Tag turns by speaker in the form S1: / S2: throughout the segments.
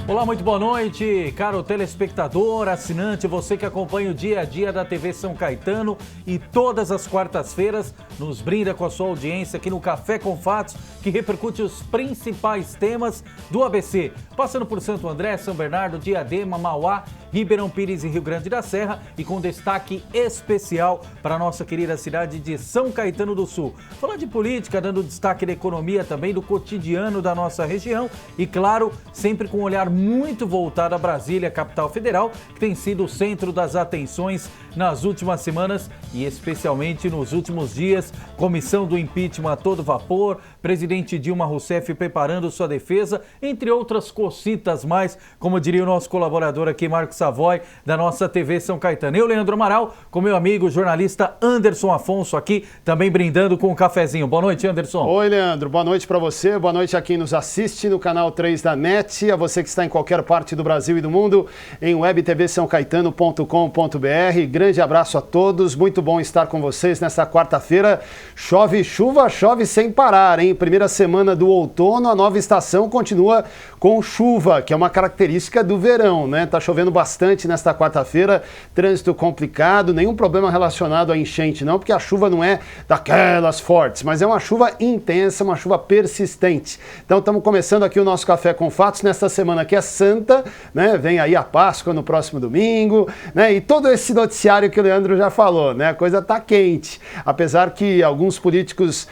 S1: Olá, muito boa noite, caro telespectador, assinante, você que acompanha o dia a dia da TV São Caetano e todas as quartas-feiras nos brinda com a sua audiência aqui no Café com Fatos, que repercute os principais temas do ABC, passando por Santo André, São Bernardo, Diadema, Mauá, Ribeirão Pires e Rio Grande da Serra, e com destaque especial para a nossa querida cidade de São Caetano do Sul. Falar de política, dando destaque da economia também, do cotidiano da nossa região e, claro, sempre com um olhar muito voltado a Brasília, capital federal, que tem sido o centro das atenções nas últimas semanas e especialmente nos últimos dias. Comissão do impeachment a todo vapor, presidente Dilma Rousseff preparando sua defesa, entre outras cocitas mais, como diria o nosso colaborador aqui, Marcos Savoy, da nossa TV São Caetano. Eu, Leandro Amaral, com meu amigo jornalista Anderson Afonso aqui, também brindando com um cafezinho. Boa noite, Anderson.
S2: Oi, Leandro. Boa noite para você. Boa noite a quem nos assiste no canal 3 da NET, a você que está em qualquer parte do Brasil e do mundo, em webtvsaocaetano.com.br. Grande abraço a todos. Muito bom estar com vocês nesta quarta-feira. Chove chuva, chove sem parar, hein? Primeira semana do outono, a nova estação continua com chuva, que é uma característica do verão, né? Tá chovendo bastante nesta quarta-feira, trânsito complicado, nenhum problema relacionado à enchente não, porque a chuva não é daquelas fortes, mas é uma chuva intensa, uma chuva persistente. Então estamos começando aqui o nosso Café com Fatos nesta semana que é santa, né? Vem aí a Páscoa no próximo domingo, né? E todo esse noticiário que o Leandro já falou, né? A coisa tá quente, apesar que alguns políticos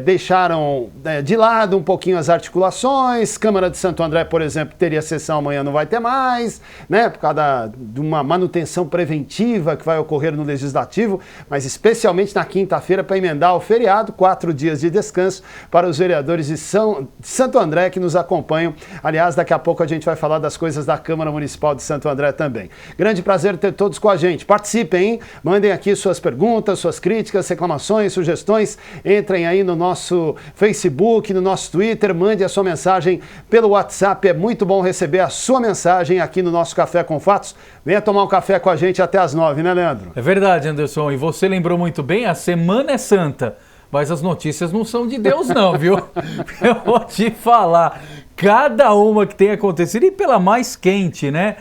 S2: deixaram de lado um pouquinho as articulações. Câmara de Santo André, por exemplo, teria sessão amanhã, não vai ter mais, né? Por causa de uma manutenção preventiva que vai ocorrer no Legislativo, mas especialmente na quinta-feira para emendar o feriado, 4 dias de descanso para os vereadores de Santo André que nos acompanham. Aliás, daqui a pouco a gente vai falar das coisas da Câmara Municipal de Santo André também. Grande prazer ter todos com a gente. Participem, hein? Mandem aqui suas perguntas, suas críticas, reclamações, sugestões. Entrem aí no nosso Facebook, no nosso Twitter, mande a sua mensagem pelo WhatsApp. É muito bom receber a sua mensagem aqui no nosso Café com Fatos. Venha tomar um café com a gente até às 9, né, Leandro?
S1: É verdade, Anderson. E você lembrou muito bem, a semana é santa, mas as notícias não são de Deus não, viu? Eu vou te falar, cada uma que tem acontecido, e pela mais quente, né?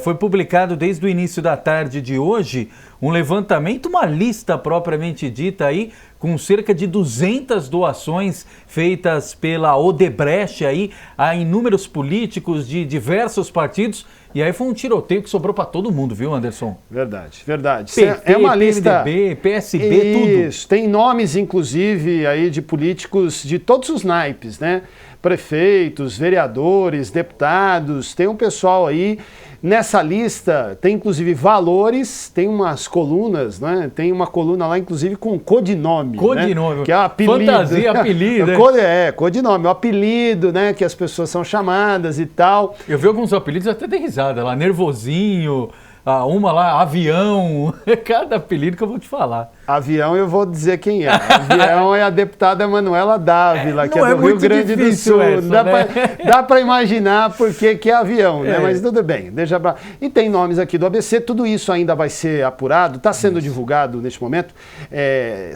S1: Foi publicado desde o início da tarde de hoje um levantamento, uma lista propriamente dita aí, com cerca de 200 doações feitas pela Odebrecht aí a inúmeros políticos de diversos partidos. E aí foi um tiroteio que sobrou para todo mundo, viu, Anderson?
S2: Verdade, verdade.
S1: PT,
S2: é uma lista...
S1: PMDB, PSB, tudo.
S2: Isso, tem nomes, inclusive, aí de políticos de todos os naipes, né? Prefeitos, vereadores, deputados, tem um pessoal aí. Nessa lista tem, inclusive, valores, tem umas colunas, né? Tem uma coluna lá, inclusive, com codinome.
S1: Codinome,
S2: né? Que é o apelido.
S1: Fantasia, apelido.
S2: Codinome, o apelido, né? Que as pessoas são chamadas e tal.
S1: Eu vi alguns apelidos até de risada lá, Nervosinho, uma lá, Avião, cada apelido que eu vou te falar.
S2: Avião, eu vou dizer quem é. Avião é a deputada Manuela Dávila, que é do Rio Grande do Sul. Dá para imaginar por que é Avião, né? Mas tudo bem, deixa pra... E tem nomes aqui do ABC, tudo isso ainda vai ser apurado, está sendo divulgado neste momento,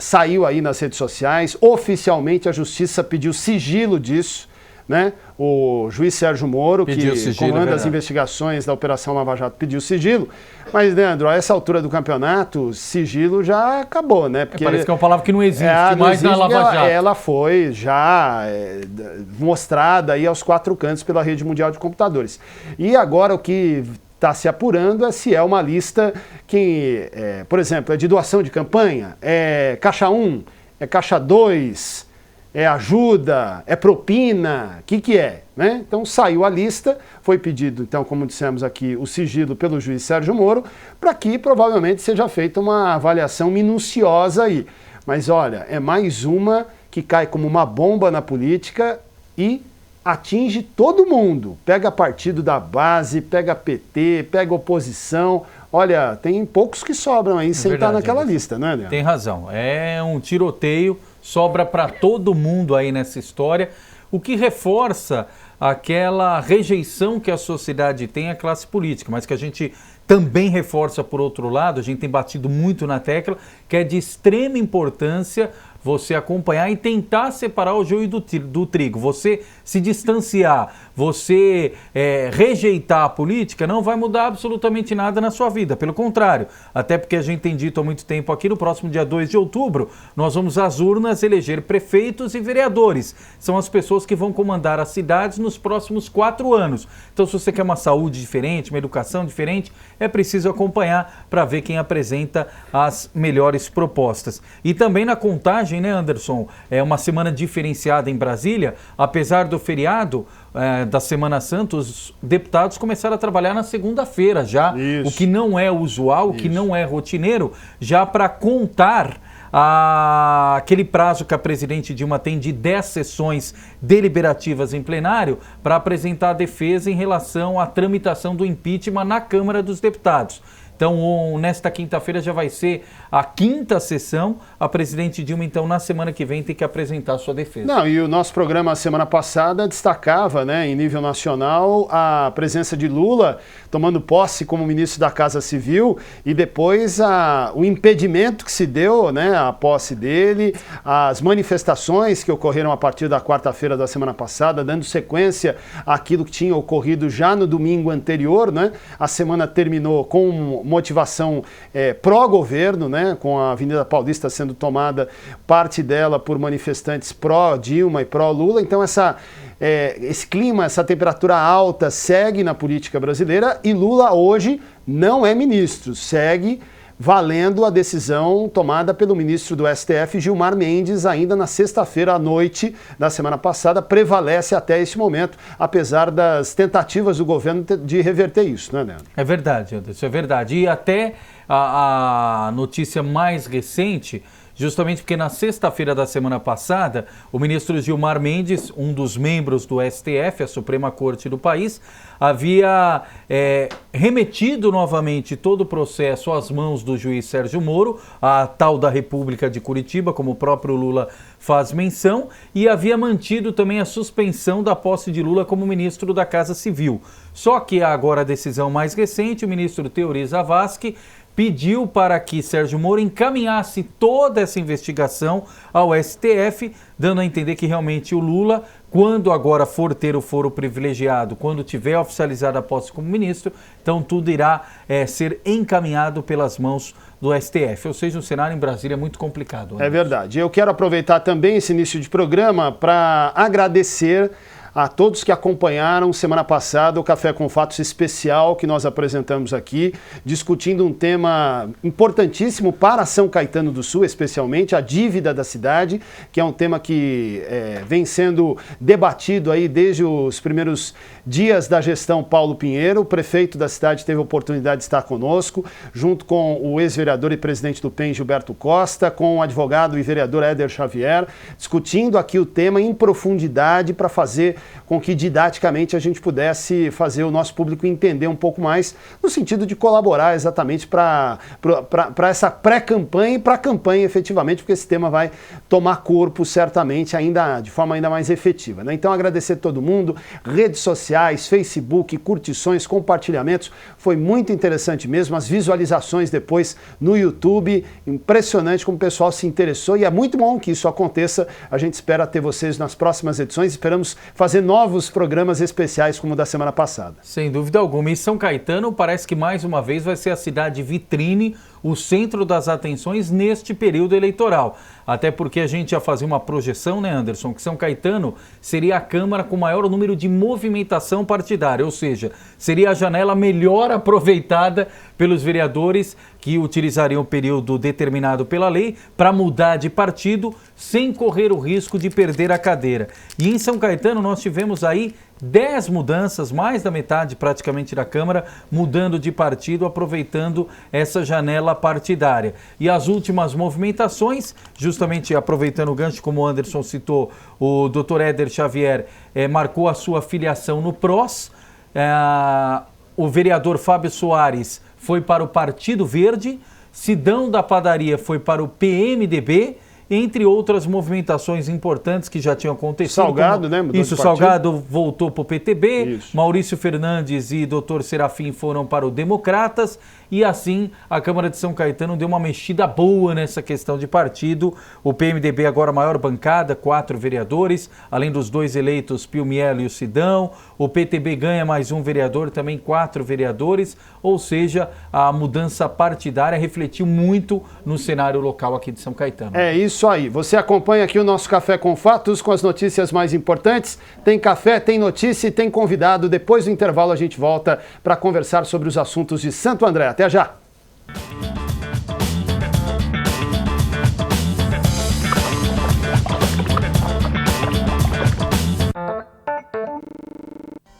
S2: saiu aí nas redes sociais, oficialmente a Justiça pediu sigilo disso, né? O juiz Sérgio Moro, que comanda as investigações da Operação Lava Jato, pediu sigilo. Mas, Leandro, a essa altura do campeonato, sigilo já acabou, né? Porque
S1: parece que é uma palavra que não existe mais na Lava Jato.
S2: Ela foi já mostrada aí aos 4 cantos pela Rede Mundial de Computadores. E agora o que está se apurando é se é uma lista que, por exemplo, é de doação de campanha, é caixa 1, é caixa 2... é ajuda, é propina, o que é? Né? Então saiu a lista, foi pedido, então, como dissemos aqui, o sigilo pelo juiz Sérgio Moro, para que provavelmente seja feita uma avaliação minuciosa aí. Mas olha, é mais uma que cai como uma bomba na política e atinge todo mundo. Pega partido da base, pega PT, pega oposição. Olha, tem poucos que sobram aí sem estar naquela lista, né, Leandro?
S1: Tem razão, é um tiroteio, sobra para todo mundo aí nessa história, o que reforça aquela rejeição que a sociedade tem à classe política, mas que a gente também reforça por outro lado, a gente tem batido muito na tecla, que é de extrema importância você acompanhar e tentar separar o joio do trigo. Você se distanciar, você rejeitar a política, não vai mudar absolutamente nada na sua vida. Pelo contrário, até porque a gente tem dito há muito tempo aqui, no próximo dia 2 de outubro, nós vamos às urnas eleger prefeitos e vereadores. São as pessoas que vão comandar as cidades nos próximos 4 anos. Então, se você quer uma saúde diferente, uma educação diferente, é preciso acompanhar para ver quem apresenta as melhores propostas. E também na contagem, né, Anderson? É uma semana diferenciada em Brasília. Apesar do feriado da Semana Santa, os deputados começaram a trabalhar na segunda-feira já. Isso. O que não é usual, o que não é rotineiro, já para contar aquele prazo que a presidente Dilma tem de 10 sessões deliberativas em plenário para apresentar a defesa em relação à tramitação do impeachment na Câmara dos Deputados. Então, nesta quinta-feira já vai ser a 5ª sessão. A presidente Dilma, então, na semana que vem tem que apresentar a sua defesa.
S2: Não, e o nosso programa semana passada destacava, né, em nível nacional, a presença de Lula tomando posse como ministro da Casa Civil e depois o impedimento que se deu, né, à posse dele, as manifestações que ocorreram a partir da quarta-feira da semana passada, dando sequência àquilo que tinha ocorrido já no domingo anterior, né? A semana terminou com motivação pró-governo, né, com a Avenida Paulista sendo tomada, parte dela por manifestantes pró-Dilma e pró-Lula. Então esse clima, essa temperatura alta segue na política brasileira e Lula hoje não é ministro, segue valendo a decisão tomada pelo ministro do STF, Gilmar Mendes, ainda na sexta-feira à noite da semana passada, prevalece até esse momento, apesar das tentativas do governo de reverter isso, né, Leandro?
S1: É verdade, Anderson, é verdade. E até a notícia mais recente, justamente porque na sexta-feira da semana passada, o ministro Gilmar Mendes, um dos membros do STF, a Suprema Corte do país, havia remetido novamente todo o processo às mãos do juiz Sérgio Moro, a tal da República de Curitiba, como o próprio Lula faz menção, e havia mantido também a suspensão da posse de Lula como ministro da Casa Civil. Só que agora a decisão mais recente, o ministro Teori Zavascki pediu para que Sérgio Moro encaminhasse toda essa investigação ao STF, dando a entender que realmente o Lula, quando agora for ter o foro privilegiado, quando tiver oficializada a posse como ministro, então tudo irá ser encaminhado pelas mãos do STF. Ou seja, o cenário em Brasília é muito complicado.
S2: É verdade. Eu quero aproveitar também esse início de programa para agradecer a todos que acompanharam semana passada o Café com Fatos especial que nós apresentamos aqui, discutindo um tema importantíssimo para São Caetano do Sul, especialmente a dívida da cidade, que é um tema que vem sendo debatido aí desde os primeiros dias da gestão Paulo Pinheiro. O prefeito da cidade teve a oportunidade de estar conosco, junto com o ex-vereador e presidente do PEN, Gilberto Costa, com o advogado e vereador Éder Xavier, discutindo aqui o tema em profundidade para fazer com que didaticamente a gente pudesse fazer o nosso público entender um pouco mais, no sentido de colaborar exatamente para essa pré-campanha e para a campanha efetivamente, porque esse tema vai tomar corpo certamente de forma ainda mais efetiva, né? Então agradecer a todo mundo, redes sociais, Facebook, curtições, compartilhamentos, foi muito interessante mesmo, as visualizações depois no YouTube, impressionante como o pessoal se interessou e é muito bom que isso aconteça. A gente espera ter vocês nas próximas edições, esperamos fazer novos programas especiais como o da semana passada.
S1: Sem dúvida alguma. E São Caetano parece que mais uma vez vai ser a cidade vitrine, o centro das atenções neste período eleitoral. Até porque a gente já fazia uma projeção, né, Anderson, que São Caetano seria a Câmara com maior número de movimentação partidária, ou seja, seria a janela melhor aproveitada pelos vereadores que utilizariam o período determinado pela lei para mudar de partido sem correr o risco de perder a cadeira. E em São Caetano nós tivemos aí 10 mudanças, mais da metade praticamente da Câmara, mudando de partido, aproveitando essa janela partidária. E as últimas movimentações, justamente aproveitando o gancho, como o Anderson citou, o Dr. Éder Xavier marcou a sua filiação no PROS, o vereador Fábio Soares foi para o Partido Verde, Sidão da Padaria foi para o PMDB entre outras movimentações importantes que já tinham acontecido.
S2: Salgado, né?
S1: Isso, Salgado voltou para o PTB,
S2: Isso.
S1: Maurício Fernandes e Dr. Serafim foram para o Democratas, e assim a Câmara de São Caetano deu uma mexida boa nessa questão de partido. O PMDB agora a maior bancada, 4 vereadores, além dos 2 eleitos, Pio Mielo e o Sidão. O PTB ganha mais um vereador, também 4 vereadores, ou seja, a mudança partidária refletiu muito no cenário local aqui de São Caetano.
S2: É isso aí. Você acompanha aqui o nosso Café com Fatos, com as notícias mais importantes. Tem café, tem notícia e tem convidado. Depois do intervalo a gente volta para conversar sobre os assuntos de Santo André. Até já!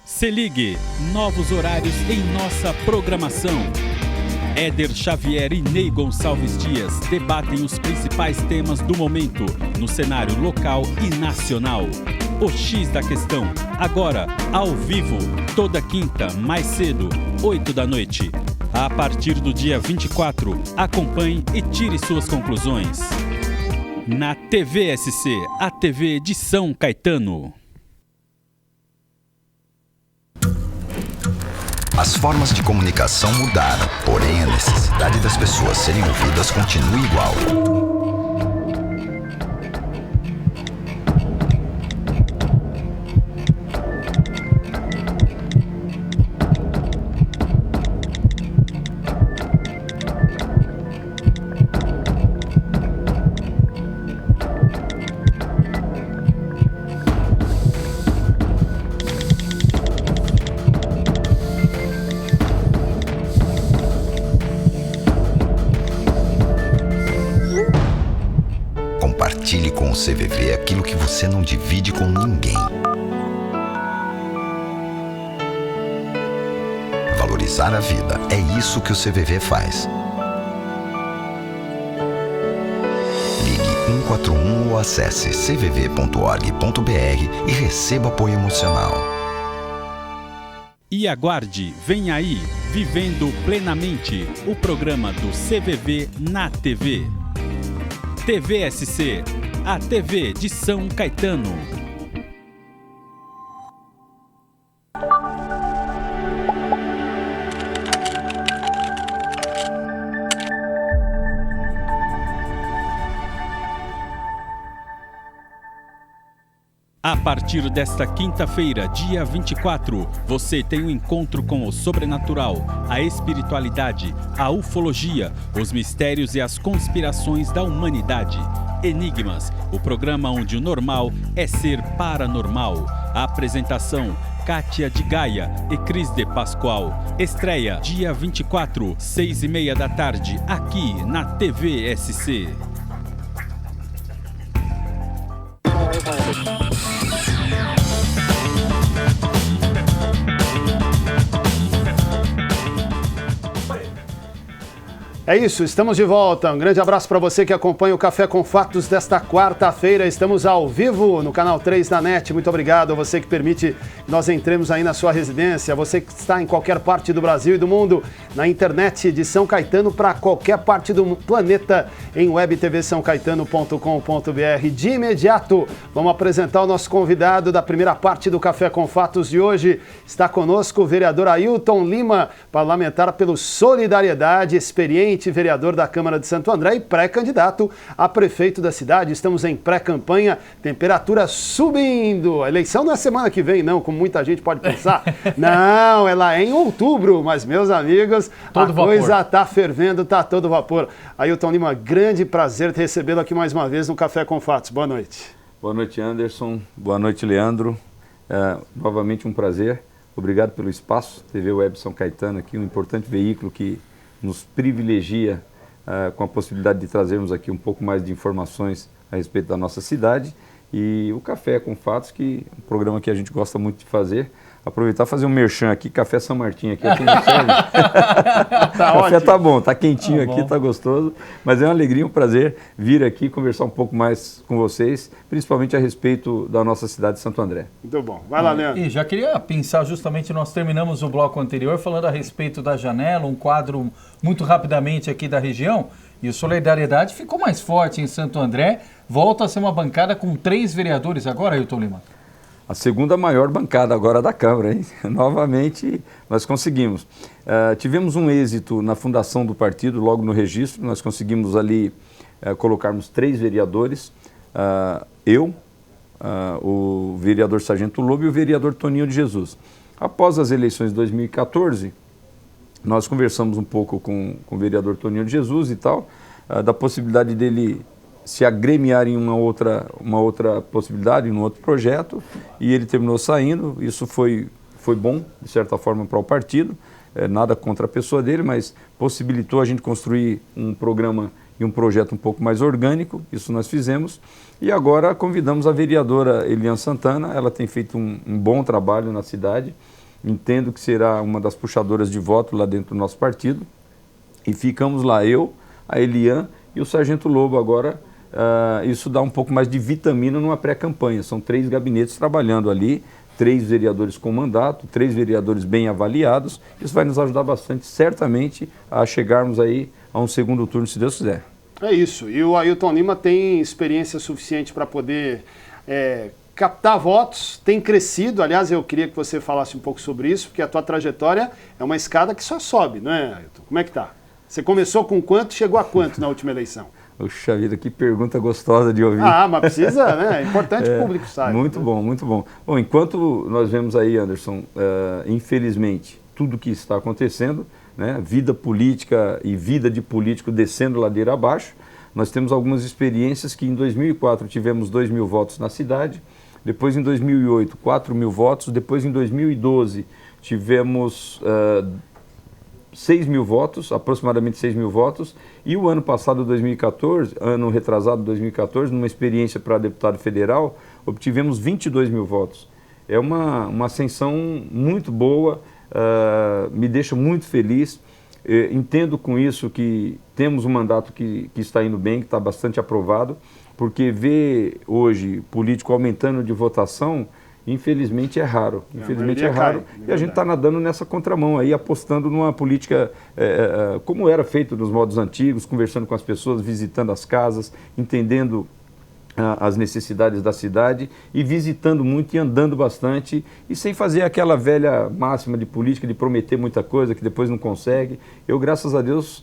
S3: Se ligue, novos horários em nossa programação. Éder Xavier e Ney Gonçalves Dias debatem os principais temas do momento no cenário local e nacional. O X da Questão, agora, ao vivo, toda quinta, mais cedo, 8 da noite. A partir do dia 24, acompanhe e tire suas conclusões. Na TVSC, a TV de São Caetano.
S4: As formas de comunicação mudaram, porém a necessidade das pessoas serem ouvidas continua igual. Compartilhe com o CVV aquilo que você não divide com ninguém. Valorizar a vida, é isso que o CVV faz. Ligue 141 ou acesse cvv.org.br e receba apoio emocional.
S3: E aguarde, vem aí, Vivendo Plenamente, o programa do CVV na TV. TVSC, a TV de São Caetano. A partir desta quinta-feira, dia 24, você tem um encontro com o sobrenatural, a espiritualidade, a ufologia, os mistérios e as conspirações da humanidade. Enigmas, o programa onde o normal é ser paranormal. A apresentação, Kátia de Gaia e Cris de Pascoal. Estreia, dia 24, 6h30 da tarde, aqui na TVSC.
S2: É isso, estamos de volta. Um grande abraço para você que acompanha o Café com Fatos desta quarta-feira. Estamos ao vivo no canal 3 da NET. Muito obrigado a você que permite que nós entremos aí na sua residência. Você que está em qualquer parte do Brasil e do mundo, na internet de São Caetano para qualquer parte do planeta em webtvsãocaetano.com.br. De imediato, vamos apresentar o nosso convidado da primeira parte do Café com Fatos de hoje. Está conosco o vereador Ailton Lima, parlamentar pelo Solidariedade, experiente vereador da Câmara de Santo André e pré-candidato a prefeito da cidade. Estamos em pré-campanha, temperatura subindo. A eleição não é semana que vem, não, como muita gente pode pensar. Não, ela é em outubro, mas, meus amigos, a coisa está fervendo, está todo vapor. Ailton Lima, grande prazer recebê-lo aqui mais uma vez no Café com Fatos. Boa noite.
S5: Boa noite, Anderson. Boa noite, Leandro. Novamente um prazer. Obrigado pelo espaço. TV Web São Caetano aqui, um importante veículo que nos privilegia com a possibilidade de trazermos aqui um pouco mais de informações a respeito da nossa cidade. E o Café com Fatos, que é um programa que a gente gosta muito de fazer. Aproveitar e fazer um merchan aqui, Café São Martim aqui, aqui no café tá bom, tá quentinho aqui, tá gostoso, mas é uma alegria, um prazer vir aqui conversar um pouco mais com vocês, principalmente a respeito da nossa cidade de Santo André.
S2: Muito bom, vai lá, Leandro.
S1: E já queria pensar, justamente, nós terminamos o bloco anterior falando a respeito da janela, um quadro muito rapidamente aqui da região, e o Solidariedade ficou mais forte em Santo André, volta a ser uma bancada com 3 vereadores agora, Ailton Lima?
S5: A segunda maior bancada agora da Câmara, hein? Novamente nós conseguimos. Tivemos um êxito na fundação do partido, logo no registro, nós conseguimos ali colocarmos 3 vereadores, o vereador Sargento Lobo e o vereador Toninho de Jesus. Após as eleições de 2014, nós conversamos um pouco com o vereador Toninho de Jesus e tal, da possibilidade dele se agremiar em uma outra possibilidade, em um outro projeto, e ele terminou saindo. Isso foi bom, de certa forma, para o partido, nada contra a pessoa dele, mas possibilitou a gente construir um programa e um projeto um pouco mais orgânico. Isso nós fizemos, e agora convidamos a vereadora Eliane Santana. Ela tem feito um bom trabalho na cidade, entendo que será uma das puxadoras de voto lá dentro do nosso partido, e ficamos lá, eu, a Eliane e o Sargento Lobo agora. Isso dá um pouco mais de vitamina numa pré-campanha. São 3 gabinetes trabalhando ali, 3 vereadores com mandato, 3 vereadores bem avaliados. Isso vai nos ajudar bastante, certamente, a chegarmos aí a um segundo turno, se Deus quiser.
S2: É isso. E o Ailton Lima tem experiência suficiente para poder captar votos, tem crescido. Aliás, eu queria que você falasse um pouco sobre isso, porque a tua trajetória é uma escada que só sobe, não é, Ailton? Como é que tá? Você começou com quanto, chegou a quanto na última eleição?
S5: Puxa vida, que pergunta gostosa de ouvir.
S2: Mas precisa, né? É importante que o público saiba.
S5: Muito bom, muito bom. Bom, enquanto nós vemos aí, Anderson, infelizmente, tudo que está acontecendo, né, vida política e vida de político descendo ladeira abaixo, nós temos algumas experiências que em 2004 tivemos 2.000 votos na cidade, depois em 2008, 4.000 votos, depois em 2012 tivemos 6.000 votos, aproximadamente 6.000 votos, e o ano passado, 2014, ano retrasado, 2014, numa experiência para deputado federal, obtivemos 22.000 votos. É uma ascensão muito boa, me deixa muito feliz. Entendo com isso que temos um mandato que está indo bem, que está bastante aprovado, porque ver hoje político aumentando de votação, infelizmente é raro. Infelizmente é raro. E a gente está nadando nessa contramão aí, apostando numa política como era feito nos modos antigos, conversando com as pessoas, visitando as casas, entendendo as necessidades da cidade e visitando muito e andando bastante e sem fazer aquela velha máxima de política de prometer muita coisa que depois não consegue. Eu, graças a Deus,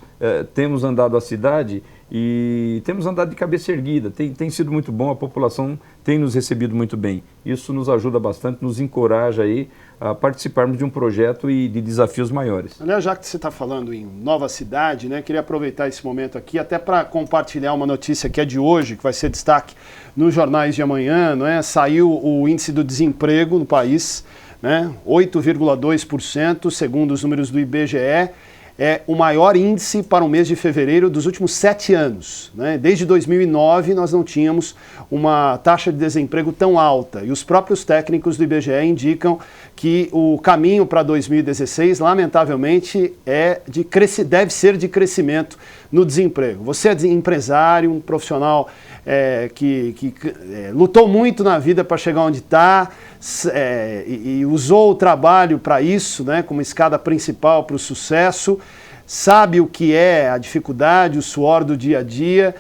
S5: temos andado a cidade e temos andado de cabeça erguida. Tem sido muito bom, a população tem nos recebido muito bem. Isso nos ajuda bastante, nos encoraja aí a participarmos de um projeto e de desafios maiores.
S2: Aliás, já que você está falando em nova cidade, né, queria aproveitar esse momento aqui até para compartilhar uma notícia que é de hoje, que vai ser destaque nos jornais de amanhã, não é? Saiu o índice do desemprego no país, né, 8,2%, segundo os números do IBGE. É o maior índice para o mês de fevereiro dos últimos 7 anos. Né? Desde 2009 nós não tínhamos uma taxa de desemprego tão alta. E os próprios técnicos do IBGE indicam que o caminho para 2016, lamentavelmente, deve ser de crescimento no desemprego. Você é empresário, um profissional que lutou muito na vida para chegar onde está e usou o trabalho para isso, né, como escada principal para o sucesso, sabe o que é a dificuldade, o suor do dia a dia.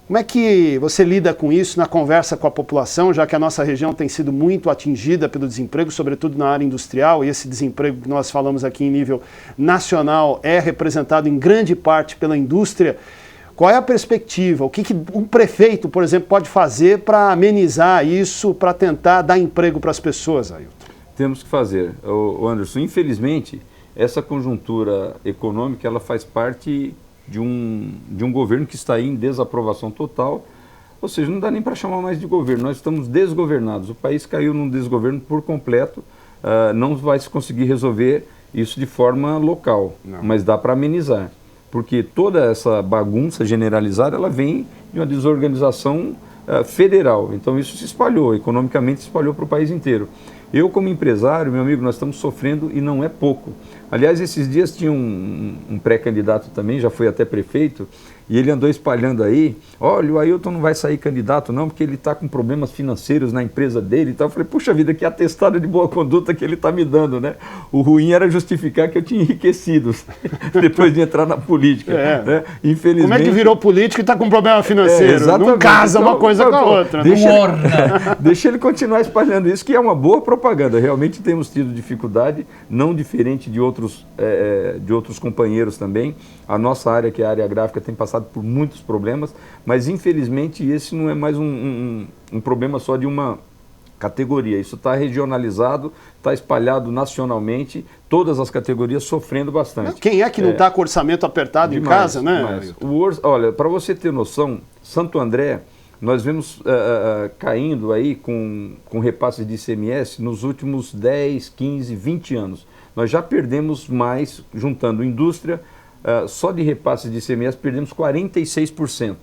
S2: Como é que você lida com isso na conversa com a população, já que a nossa região tem sido muito atingida pelo desemprego, sobretudo na área industrial, e esse desemprego que nós falamos aqui em nível nacional é representado em grande parte pela indústria? Qual é a perspectiva? O que um prefeito, por exemplo, pode fazer para amenizar isso, para tentar dar emprego para as pessoas, Ailton?
S5: Temos que fazer. Anderson, infelizmente, essa conjuntura econômica ela faz parte de um governo que está aí em desaprovação total, ou seja, não dá nem para chamar mais de governo, nós estamos desgovernados, o país caiu num desgoverno por completo, não vai se conseguir resolver isso de forma local, mas dá para amenizar. Porque toda essa bagunça generalizada, ela vem de uma desorganização federal. Então isso se espalhou, economicamente se espalhou para o país inteiro. Eu, como empresário, meu amigo, nós estamos sofrendo e não é pouco. Aliás, esses dias tinha um pré-candidato também, já foi até prefeito, E ele andou espalhando aí, olha, o Ailton não vai sair candidato não, porque ele está com problemas financeiros na empresa dele e tal. Eu falei, puxa vida, que atestado de boa conduta que ele está me dando, né? O ruim era justificar que eu tinha enriquecido depois de entrar na política. Né? Infelizmente...
S2: Como é que virou político e está com problema financeiro? Não casa uma coisa com a outra.
S5: Deixa ele continuar espalhando isso, que é uma boa propaganda. Realmente temos tido dificuldade, não diferente de outros companheiros também. A nossa área, que é a área gráfica, tem passado por muitos problemas, mas infelizmente esse não é mais um problema só de uma categoria. Isso está regionalizado, está espalhado nacionalmente, todas as categorias sofrendo bastante.
S2: Quem é que não está com orçamento apertado demais, em casa, né?
S5: Olha, para você ter noção, Santo André, nós vemos caindo aí com repasses de ICMS nos últimos 10, 15, 20 anos. Nós já perdemos mais, juntando indústria, só de repasses de ICMS perdemos 46%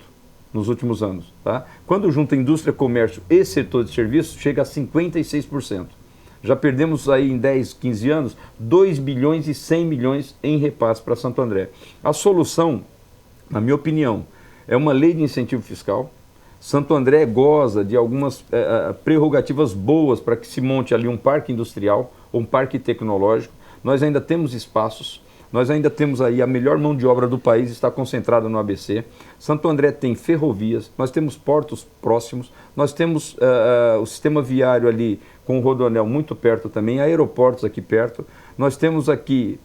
S5: nos últimos anos. Tá? Quando junta indústria, comércio e setor de serviços, chega a 56%. Já perdemos aí em 10, 15 anos 2 bilhões e 100 milhões em repasse para Santo André. A solução, na minha opinião, é uma lei de incentivo fiscal. Santo André goza de algumas prerrogativas boas para que se monte ali um parque industrial ou um parque tecnológico. Nós ainda temos espaços. Nós ainda temos aí a melhor mão de obra do país, está concentrada no ABC. Santo André tem ferrovias, nós temos portos próximos, nós temos o sistema viário ali com o Rodoanel muito perto também, aeroportos aqui perto. Nós temos aqui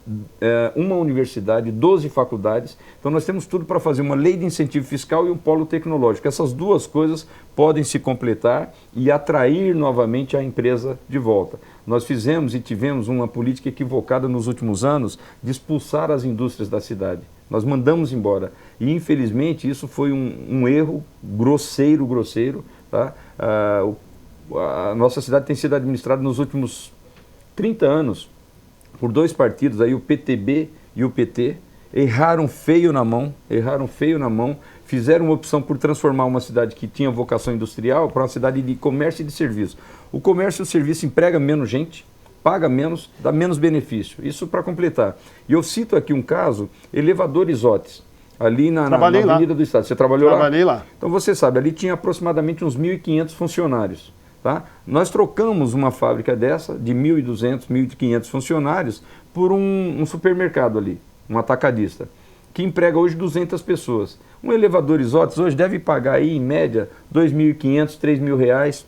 S5: uma universidade, 12 faculdades, então nós temos tudo para fazer uma lei de incentivo fiscal e um polo tecnológico. Essas duas coisas podem se completar e atrair novamente a empresa de volta. Nós fizemos e tivemos uma política equivocada nos últimos anos de expulsar as indústrias da cidade. Nós mandamos embora. E, infelizmente, isso foi um erro grosseiro. Tá? A nossa cidade tem sido administrada nos últimos 30 anos por dois partidos, aí, o PTB e o PT, erraram feio na mão, fizeram uma opção por transformar uma cidade que tinha vocação industrial para uma cidade de comércio e de serviço. O comércio e o serviço emprega menos gente, paga menos, dá menos benefício. Isso para completar. E eu cito aqui um caso, Elevadores Otis, ali na Avenida do Estado. Você trabalhou lá?
S2: Trabalhei lá.
S5: Então você sabe, ali tinha aproximadamente uns 1.500 funcionários. Tá? Nós trocamos uma fábrica dessa, de 1.200, 1.500 funcionários, por um supermercado ali, um atacadista, que emprega hoje 200 pessoas. Um Elevadores Otis hoje deve pagar aí, em média, R$ 2.500, R$ 3.000,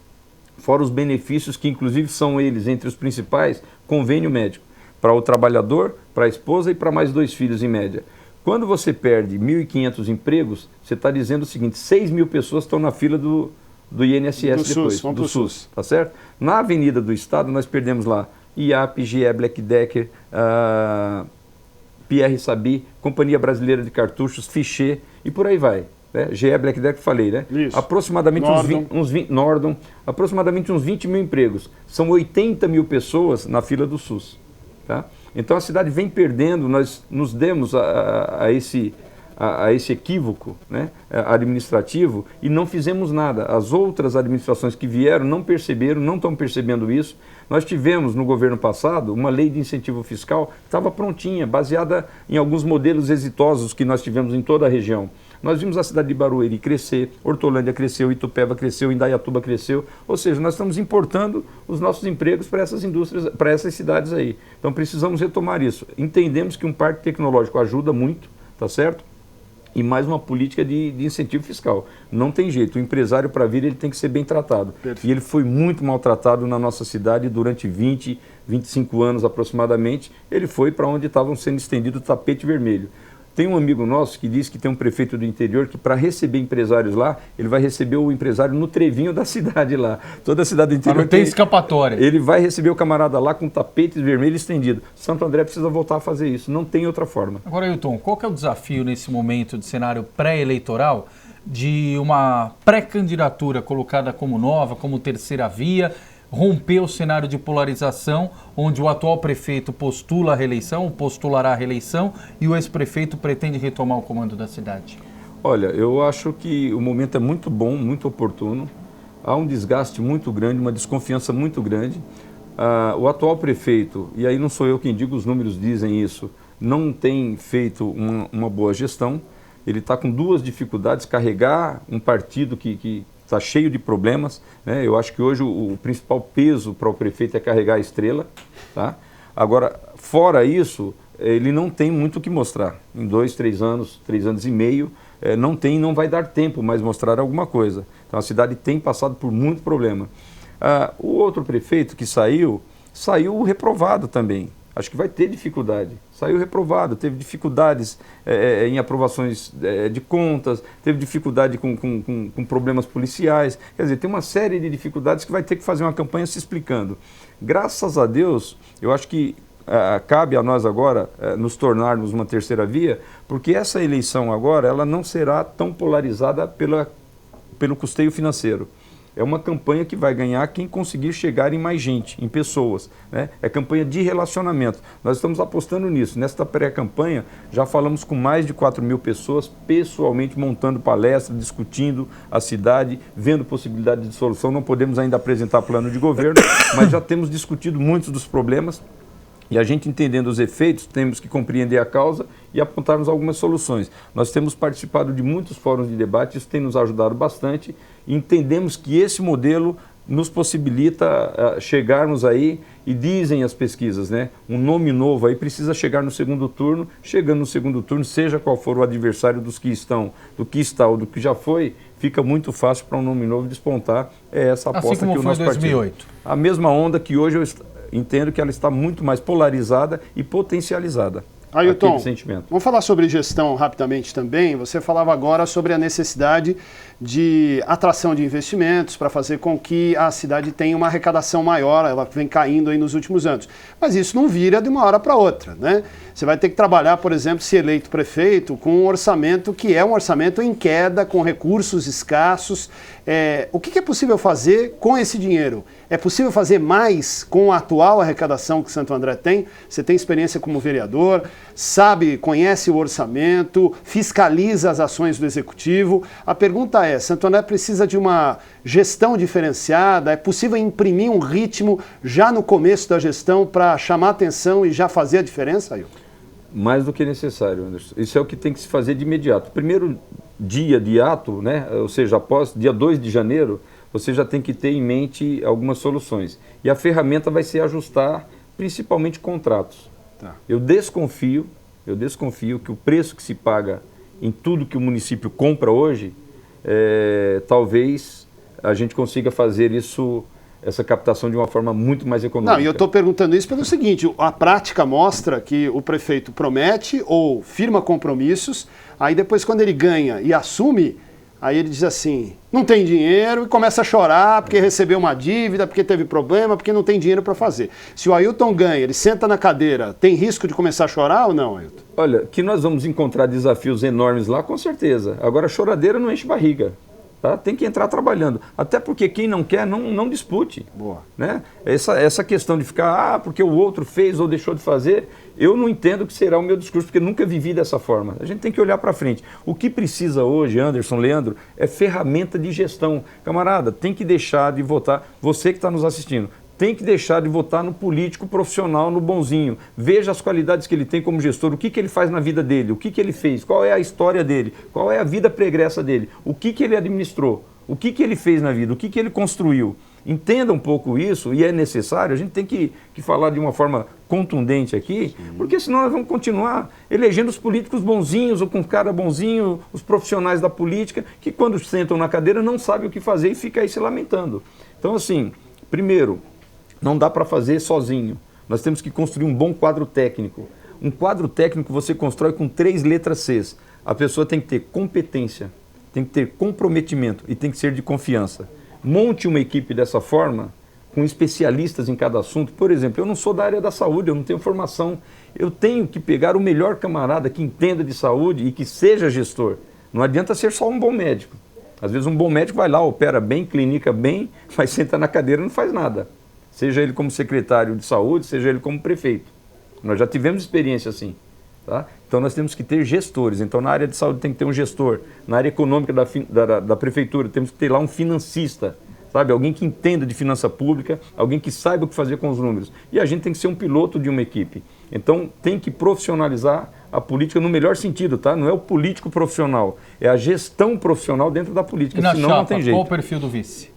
S5: fora os benefícios que inclusive são eles, entre os principais, convênio médico, para o trabalhador, para a esposa e para mais 2 filhos em média. Quando você perde 1.500 empregos, você está dizendo o seguinte, 6.000 pessoas estão na fila do INSS depois, do SUS, tá certo? Na Avenida do Estado nós perdemos lá IAP, GE Black Decker, Pierre Sabi, Companhia Brasileira de Cartuchos, Fichet e por aí vai. Né? GE Black Decker, falei, né?
S2: Isso.
S5: Aproximadamente Nordon, aproximadamente uns 20 mil empregos. São 80 mil pessoas na fila do SUS. Tá? Então a cidade vem perdendo, nós nos demos a esse equívoco, né, administrativo e não fizemos nada. As outras administrações que vieram não perceberam, não estão percebendo isso. Nós tivemos no governo passado uma lei de incentivo fiscal que estava prontinha, baseada em alguns modelos exitosos que nós tivemos em toda a região. Nós vimos a cidade de Barueri crescer, Hortolândia cresceu, Itupeva cresceu, Indaiatuba cresceu, ou seja, nós estamos importando os nossos empregos para essas indústrias, para essas cidades aí. Então precisamos retomar isso. Entendemos que um parque tecnológico ajuda muito, tá certo? E mais uma política de incentivo fiscal. Não tem jeito, o empresário para vir ele tem que ser bem tratado. Perfeito. E ele foi muito maltratado na nossa cidade durante 20, 25 anos aproximadamente. Ele foi para onde estavam sendo estendido o tapete vermelho. Tem um amigo nosso que diz que tem um prefeito do interior que para receber empresários lá, ele vai receber o empresário no trevinho da cidade lá. Toda a cidade do interior
S1: não tem escapatória.
S5: Ele vai receber o camarada lá com tapetes vermelhos estendido. Santo André precisa voltar a fazer isso, não tem outra forma.
S1: Agora, Ailton, qual que é o desafio nesse momento de cenário pré-eleitoral de uma pré-candidatura colocada como nova, como terceira via, romper o cenário de polarização, onde o atual prefeito postula a reeleição, postulará a reeleição, e o ex-prefeito pretende retomar o comando da cidade?
S5: Olha, eu acho que o momento é muito bom, muito oportuno. Há um desgaste muito grande, uma desconfiança muito grande. O atual prefeito, e aí não sou eu quem digo, os números dizem isso, não tem feito uma boa gestão. ele está com duas dificuldades: carregar um partido que está cheio de problemas, né? Eu acho que hoje o principal peso para o prefeito é carregar a estrela, tá? Agora, fora isso, ele não tem muito o que mostrar. Em 2, 3 anos, 3 anos e meio, não vai dar tempo mais mostrar alguma coisa. Então a cidade tem passado por muito problema. O outro prefeito que saiu reprovado também. Acho que vai ter dificuldade. Saiu reprovado, teve dificuldades em aprovações de contas, teve dificuldade com problemas policiais. Quer dizer, tem uma série de dificuldades que vai ter que fazer uma campanha se explicando. Graças a Deus, eu acho que cabe a nós agora nos tornarmos uma terceira via, porque essa eleição agora ela não será tão polarizada pelo custeio financeiro. É uma campanha que vai ganhar quem conseguir chegar em mais gente, em pessoas, né? É campanha de relacionamento. Nós estamos apostando nisso. Nesta pré-campanha, já falamos com mais de 4.000 pessoas, pessoalmente montando palestra, discutindo a cidade, vendo possibilidades de solução. Não podemos ainda apresentar plano de governo, mas já temos discutido muitos dos problemas. E a gente, entendendo os efeitos, temos que compreender a causa e apontarmos algumas soluções. Nós temos participado de muitos fóruns de debate, isso tem nos ajudado bastante, e entendemos que esse modelo nos possibilita chegarmos aí, e dizem as pesquisas, né? Um nome novo aí precisa chegar no segundo turno. Chegando no segundo turno, seja qual for o adversário dos que estão, do que está ou do que já foi, fica muito fácil para um nome novo despontar. É essa aposta
S1: assim como
S5: que o
S1: foi
S5: nosso
S1: 2008.
S5: partido. A mesma onda que hoje entendo que ela está muito mais polarizada e potencializada.
S2: Ailton, vamos falar sobre gestão rapidamente também. Você falava agora sobre a necessidade de atração de investimentos para fazer com que a cidade tenha uma arrecadação maior, ela vem caindo aí nos últimos anos. Mas isso não vira de uma hora para outra, né? Você vai ter que trabalhar, por exemplo, se eleito prefeito, com um orçamento que é um orçamento em queda, com recursos escassos. O que é possível fazer com esse dinheiro? É possível fazer mais com a atual arrecadação que Santo André tem? Você tem experiência como vereador, sabe, conhece o orçamento, fiscaliza as ações do executivo. A pergunta é, Santo André precisa de uma gestão diferenciada? É possível imprimir um ritmo já no começo da gestão para chamar atenção e já fazer a diferença, Ailton?
S5: Mais do que necessário, Anderson. Isso é o que tem que se fazer de imediato. Primeiro dia de ato, né? Ou seja, após dia 2 de janeiro, você já tem que ter em mente algumas soluções. E a ferramenta vai ser ajustar principalmente contratos. Tá. Eu desconfio que o preço que se paga em tudo que o município compra hoje, talvez a gente consiga fazer essa captação de uma forma muito mais econômica.
S2: Não, e eu estou perguntando isso pelo seguinte: a prática mostra que o prefeito promete ou firma compromissos, aí depois quando ele ganha e assume, aí ele diz assim, não tem dinheiro, e começa a chorar porque recebeu uma dívida, porque teve problema, porque não tem dinheiro para fazer. Se o Ailton ganha, ele senta na cadeira, tem risco de começar a chorar ou não, Ailton?
S5: Olha, que nós vamos encontrar desafios enormes lá, com certeza. Agora, choradeira não enche barriga. Tá? Tem que entrar trabalhando. Até porque quem não quer, não dispute.
S2: Boa.
S5: Né? Essa questão de ficar, porque o outro fez ou deixou de fazer, eu não entendo que será o meu discurso, porque nunca vivi dessa forma. A gente tem que olhar para frente. O que precisa hoje, Anderson, Leandro, é ferramenta de gestão. Camarada, tem que deixar de votar, você que está nos assistindo, tem que deixar de votar no político profissional, no bonzinho. Veja as qualidades que ele tem como gestor, o que ele faz na vida dele, o que ele fez, qual é a história dele, qual é a vida pregressa dele, o que ele administrou, o que ele fez na vida, o que ele construiu. Entenda um pouco isso, e é necessário, a gente tem que falar de uma forma contundente aqui, porque senão nós vamos continuar elegendo os políticos bonzinhos, ou com cara bonzinho, os profissionais da política, que quando sentam na cadeira não sabem o que fazer e ficam aí se lamentando. Então, assim, primeiro, não dá para fazer sozinho. Nós temos que construir um bom quadro técnico. Um quadro técnico você constrói com 3 letras Cs. A pessoa tem que ter competência, tem que ter comprometimento e tem que ser de confiança. Monte uma equipe dessa forma, com especialistas em cada assunto. Por exemplo, eu não sou da área da saúde, eu não tenho formação. Eu tenho que pegar o melhor camarada que entenda de saúde e que seja gestor. Não adianta ser só um bom médico. Às vezes um bom médico vai lá, opera bem, clinica bem, mas senta na cadeira e não faz nada. Seja ele como secretário de saúde, seja ele como prefeito. Nós já tivemos experiência assim. Tá? Então nós temos que ter gestores. Então na área de saúde tem que ter um gestor. Na área econômica da prefeitura temos que ter lá um financista. sabe? Alguém que entenda de finança pública, alguém que saiba o que fazer com os números. E a gente tem que ser um piloto de uma equipe. Então, tem que profissionalizar a política no melhor sentido, tá? Não é o político profissional, é a gestão profissional dentro da política, senão não tem jeito.
S1: Qual o perfil do vice?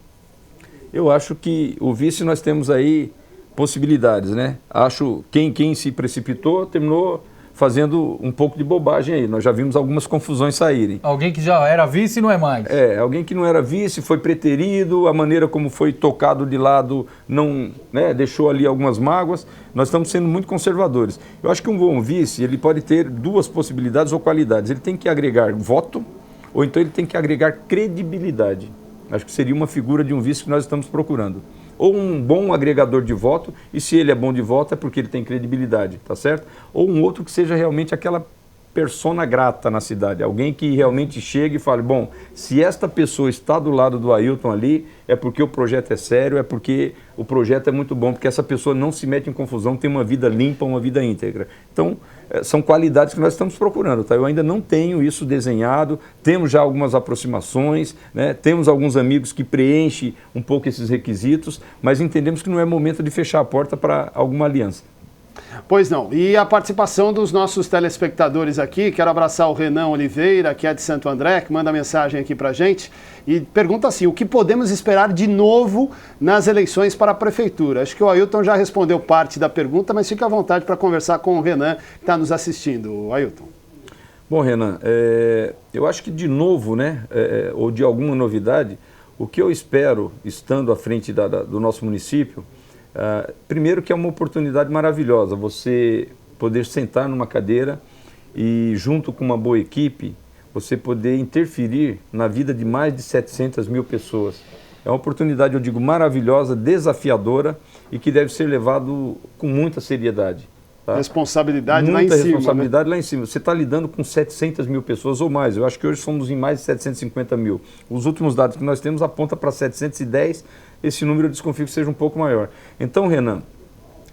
S5: Eu acho que o vice nós temos aí possibilidades, né? Acho que quem se precipitou terminou fazendo um pouco de bobagem aí. Nós já vimos algumas confusões saírem.
S1: Alguém que já era vice e não é mais.
S5: Alguém que não era vice, foi preterido, a maneira como foi tocado de lado não, né, deixou ali algumas mágoas. Nós estamos sendo muito conservadores. Eu acho que um bom vice, ele pode ter duas possibilidades ou qualidades. Ele tem que agregar voto, ou então ele tem que agregar credibilidade. Acho que seria uma figura de um vice que nós estamos procurando. Ou um bom agregador de voto, e se ele é bom de voto é porque ele tem credibilidade, tá certo? Ou um outro que seja realmente aquela persona grata na cidade, alguém que realmente chegue e fale, bom, se esta pessoa está do lado do Ailton ali, é porque o projeto é sério, é porque o projeto é muito bom, porque essa pessoa não se mete em confusão, tem uma vida limpa, uma vida íntegra. Então, são qualidades que nós estamos procurando, tá? Eu ainda não tenho isso desenhado, temos já algumas aproximações, né? Temos alguns amigos que preenchem um pouco esses requisitos, mas entendemos que não é momento de fechar a porta para alguma aliança.
S2: Pois não. E a participação dos nossos telespectadores aqui, quero abraçar o Renan Oliveira, que é de Santo André, que manda mensagem aqui pra gente e pergunta assim, o que podemos esperar de novo nas eleições para a prefeitura? Acho que o Ailton já respondeu parte da pergunta, mas fica à vontade para conversar com o Renan, que está nos assistindo. Ailton.
S5: Bom, Renan, eu acho que de novo, né, ou de alguma novidade, o que eu espero, estando à frente do nosso município, primeiro que é uma oportunidade maravilhosa, você poder sentar numa cadeira e junto com uma boa equipe, você poder interferir na vida de mais de 700 mil pessoas. É uma oportunidade, eu digo, maravilhosa, desafiadora e que deve ser levado com muita seriedade. Tá?
S2: Responsabilidade lá em cima.
S5: Muita responsabilidade lá em cima. Você está lidando com 700 mil pessoas ou mais. Eu acho que hoje somos em mais de 750 mil. Os últimos dados que nós temos apontam para 710. Esse número eu desconfio que seja um pouco maior. Então, Renan,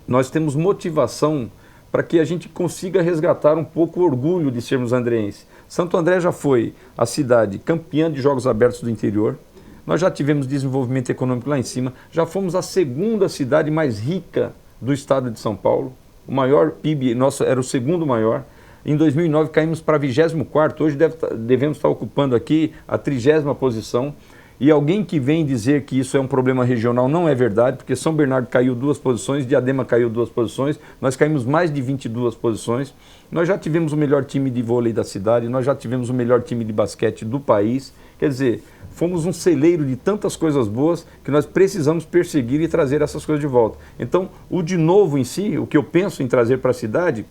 S5: nós temos motivação para que a gente consiga resgatar um pouco o orgulho de sermos andreenses. Santo André já foi a cidade campeã de jogos abertos do interior. Nós já tivemos desenvolvimento econômico lá em cima. Já fomos a segunda cidade mais rica do estado de São Paulo. O maior PIB nosso era o segundo maior. Em 2009 caímos para 24º, hoje devemos estar ocupando aqui a 30ª posição. E alguém que vem dizer que isso é um problema regional não é verdade, porque São Bernardo caiu 2 posições, Diadema caiu 2 posições, nós caímos mais de 22 posições. Nós já tivemos o melhor time de vôlei da cidade, nós já tivemos o melhor time de basquete do país. Quer dizer, fomos um celeiro de tantas coisas boas que nós precisamos perseguir e trazer essas coisas de volta. Então, o de novo em si, o que eu penso em trazer para a cidade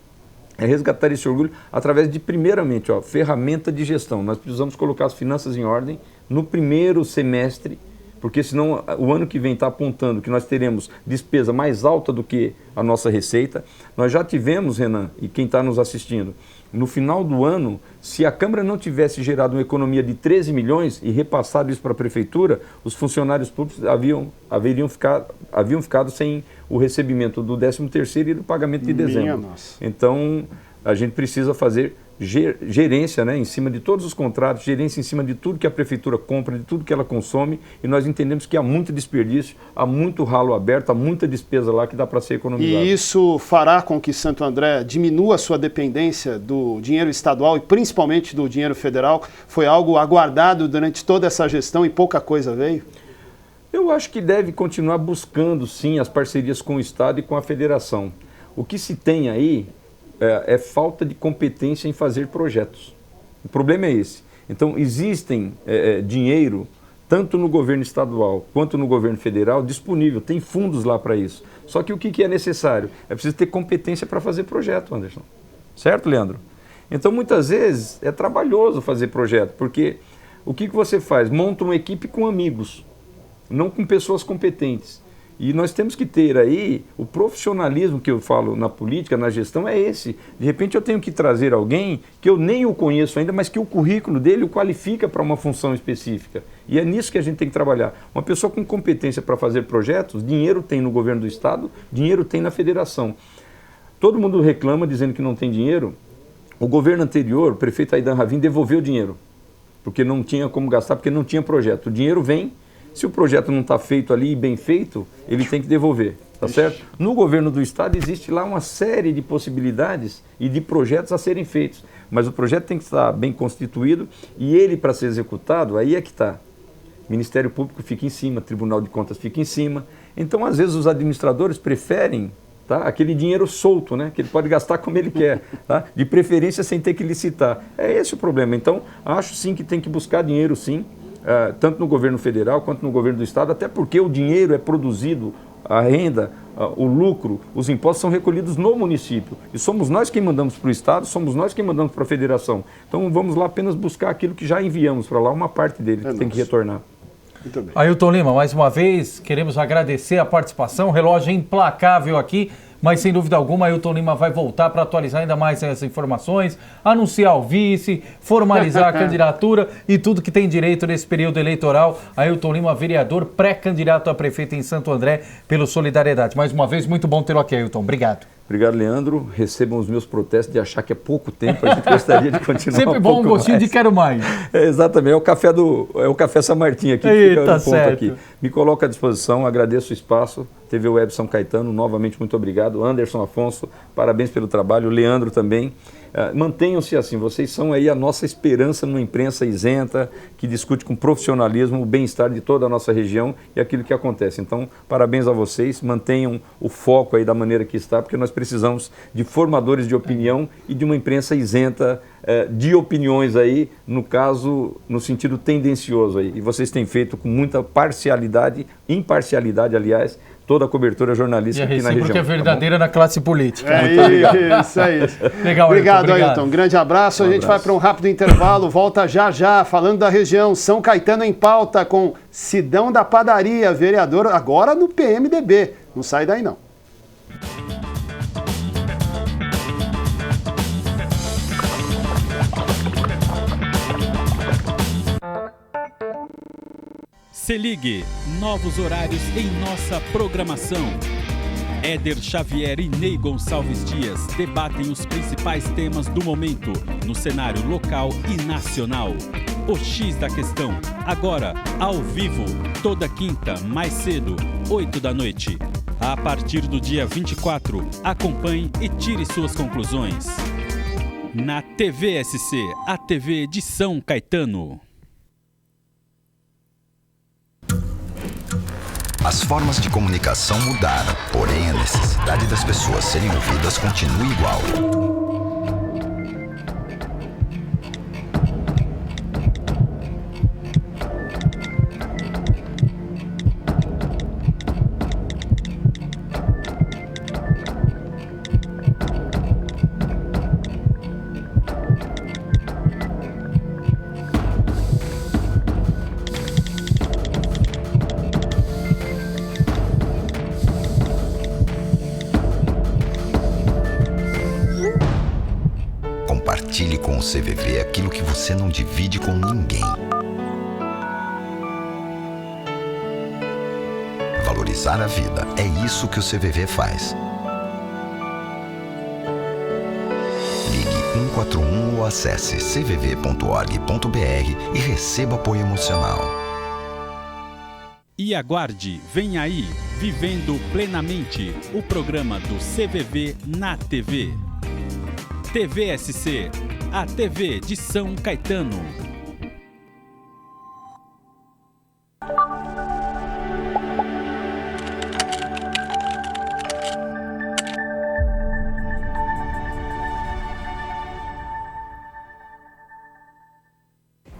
S5: é resgatar esse orgulho através de, primeiramente, ferramenta de gestão. Nós precisamos colocar as finanças em ordem no primeiro semestre, porque senão o ano que vem está apontando que nós teremos despesa mais alta do que a nossa receita. Nós já tivemos, Renan, e quem está nos assistindo, no final do ano, se a Câmara não tivesse gerado uma economia de 13 milhões e repassado isso para a Prefeitura, os funcionários públicos haviam ficado sem o recebimento do 13º e do pagamento de dezembro. Então, a gente precisa fazer gerência, né, em cima de todos os contratos, gerência em cima de tudo que a Prefeitura compra, de tudo que ela consome, e nós entendemos que há muito desperdício, há muito ralo aberto, há muita despesa lá que dá para ser economizada.
S2: E isso fará com que Santo André diminua a sua dependência do dinheiro estadual e principalmente do dinheiro federal? Foi algo aguardado durante toda essa gestão e pouca coisa veio?
S5: Eu acho que deve continuar buscando, sim, as parcerias com o Estado e com a Federação. O que se tem aí é falta de competência em fazer projetos. O problema é esse. Então, existem dinheiro, tanto no governo estadual quanto no governo federal, disponível, tem fundos lá para isso. Só que o que é necessário? É preciso ter competência para fazer projeto, Anderson. Certo, Leandro? Então, muitas vezes, é trabalhoso fazer projeto, porque o que você faz? Monta uma equipe com amigos, não com pessoas competentes. E nós temos que ter aí o profissionalismo que eu falo na política, na gestão, é esse. De repente eu tenho que trazer alguém que eu nem o conheço ainda, mas que o currículo dele o qualifica para uma função específica. E é nisso que a gente tem que trabalhar. Uma pessoa com competência para fazer projetos, dinheiro tem no governo do Estado, dinheiro tem na federação. Todo mundo reclama dizendo que não tem dinheiro. O governo anterior, o prefeito Aidan Ravin, devolveu o dinheiro, porque não tinha como gastar, porque não tinha projeto. O dinheiro vem. Se o projeto não está feito ali e bem feito, ele tem que devolver, tá certo? No governo do estado existe lá uma série de possibilidades e de projetos a serem feitos, mas o projeto tem que estar bem constituído e ele, para ser executado, aí é que está. Ministério Público fica em cima, Tribunal de Contas fica em cima. Então, às vezes, os administradores preferem, tá, aquele dinheiro solto, né, que ele pode gastar como ele quer, tá, de preferência sem ter que licitar. É esse o problema. Então, acho sim que tem que buscar dinheiro, sim, tanto no governo federal quanto no governo do estado, até porque o dinheiro é produzido, a renda, o lucro, os impostos são recolhidos no município. E somos nós quem mandamos para o estado, somos nós quem mandamos para a federação. Então, vamos lá apenas buscar aquilo que já enviamos para lá, uma parte dele que tem que retornar.
S2: Muito bem.
S1: Ailton Lima, mais uma vez, queremos agradecer a participação, relógio implacável aqui, mas sem dúvida alguma, Ailton Lima vai voltar para atualizar ainda mais essas informações, anunciar o vice, formalizar a candidatura e tudo que tem direito nesse período eleitoral. Ailton Lima, vereador, pré-candidato a prefeito em Santo André pelo Solidariedade. Mais uma vez, muito bom tê-lo aqui, Ailton. Obrigado.
S5: Obrigado, Leandro. Recebam os meus protestos de achar que é pouco tempo, a gente gostaria de continuar
S1: Sempre bom um gostinho
S5: mais.
S1: De quero mais.
S5: Exatamente, é o café São Martim aqui, que fica no ponto
S1: certo.
S5: Aqui. Me coloco à disposição, agradeço o espaço, TV Web São Caetano, novamente muito obrigado. Anderson Afonso, parabéns pelo trabalho, Leandro também. Mantenham-se assim, vocês são aí a nossa esperança numa imprensa isenta, que discute com profissionalismo o bem-estar de toda a nossa região e aquilo que acontece. Então, parabéns a vocês, mantenham o foco aí da maneira que está, porque nós precisamos de formadores de opinião e de uma imprensa isenta de opiniões aí, no caso, no sentido tendencioso aí. E vocês têm feito com muita parcialidade, imparcialidade, aliás, toda a cobertura jornalística aqui na região.
S1: Porque é verdadeira na classe política.
S2: Isso, é isso.
S1: Legal,
S2: obrigado, Ailton. Grande abraço. A gente vai para um rápido intervalo. Volta já, falando da região. São Caetano em pauta com Sidão da Padaria, vereador, agora no PMDB. Não sai daí, não.
S3: Se ligue, novos horários em nossa programação. Éder Xavier e Ney Gonçalves Dias debatem os principais temas do momento no cenário local e nacional. O X da Questão, agora, ao vivo, toda quinta, mais cedo, 8 da noite. A partir do dia 24, acompanhe e tire suas conclusões. Na TVSC, a TV de São Caetano.
S4: As formas de comunicação mudaram, porém a necessidade das pessoas serem ouvidas continua igual. Compartilhe com o CVV aquilo que você não divide com ninguém. Valorizar a vida, é isso que o CVV faz. Ligue 141 ou acesse cvv.org.br e receba apoio emocional.
S3: E aguarde, vem aí, Vivendo Plenamente, o programa do CVV na TV. TVSC, a TV de São Caetano.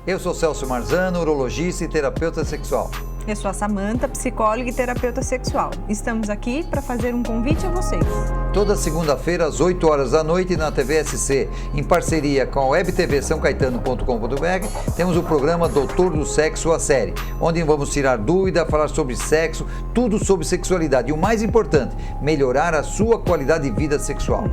S6: Eu sou Celso Marzano, urologista e terapeuta sexual.
S7: Eu sou a Samanta, psicóloga e terapeuta sexual. Estamos aqui para fazer um convite a vocês.
S6: Toda segunda-feira, às 8 horas da noite, na TVSC, em parceria com a webtvsãocaetano.com.br, temos o programa Doutor do Sexo, a série, onde vamos tirar dúvida, falar sobre sexo, tudo sobre sexualidade. E o mais importante, melhorar a sua qualidade de vida sexual.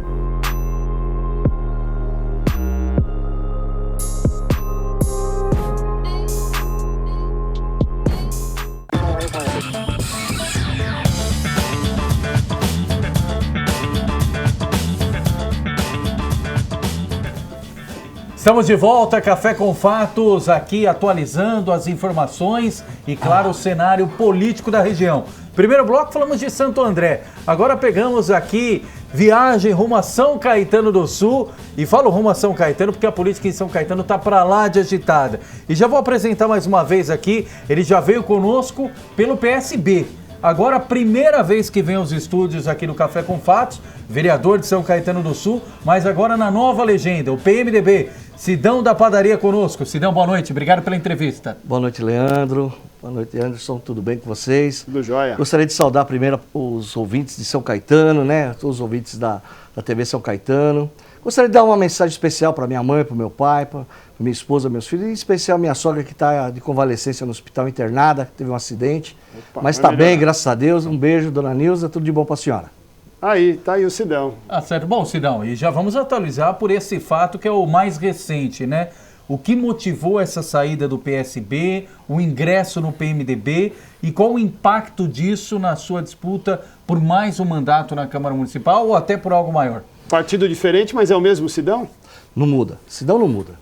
S1: Estamos de volta, Café com Fatos, aqui atualizando as informações e, claro, o cenário político da região. Primeiro bloco falamos de Santo André, agora pegamos aqui viagem rumo a São Caetano do Sul, e falo rumo a São Caetano porque a política em São Caetano está para lá de agitada. E já vou apresentar mais uma vez aqui, ele já veio conosco pelo PSB. Agora a primeira vez que vem aos estúdios aqui no Café com Fatos, vereador de São Caetano do Sul, mas agora na nova legenda, o PMDB. Sidão da Padaria conosco. Sidão, boa noite, obrigado pela entrevista.
S8: Boa noite, Leandro. Boa noite, Anderson. Tudo bem com vocês?
S2: Tudo jóia.
S8: Gostaria de saudar primeiro os ouvintes de São Caetano, né? Todos os ouvintes da TV São Caetano. Gostaria de dar uma mensagem especial para minha mãe, para o meu pai, para minha esposa, meus filhos, e em especial minha sogra que está de convalescência no hospital internada, teve um acidente. Mas está bem, graças a Deus. Um beijo, dona Nilza, tudo de bom para a senhora.
S2: Aí, tá aí o Sidão.
S1: Ah, certo. Bom, Sidão, e já vamos atualizar por esse fato que é o mais recente, né? O que motivou essa saída do PSB, o ingresso no PMDB e qual o impacto disso na sua disputa por mais um mandato na Câmara Municipal ou até por algo maior?
S2: Partido diferente, mas é o mesmo Sidão?
S8: Não muda. Sidão não muda.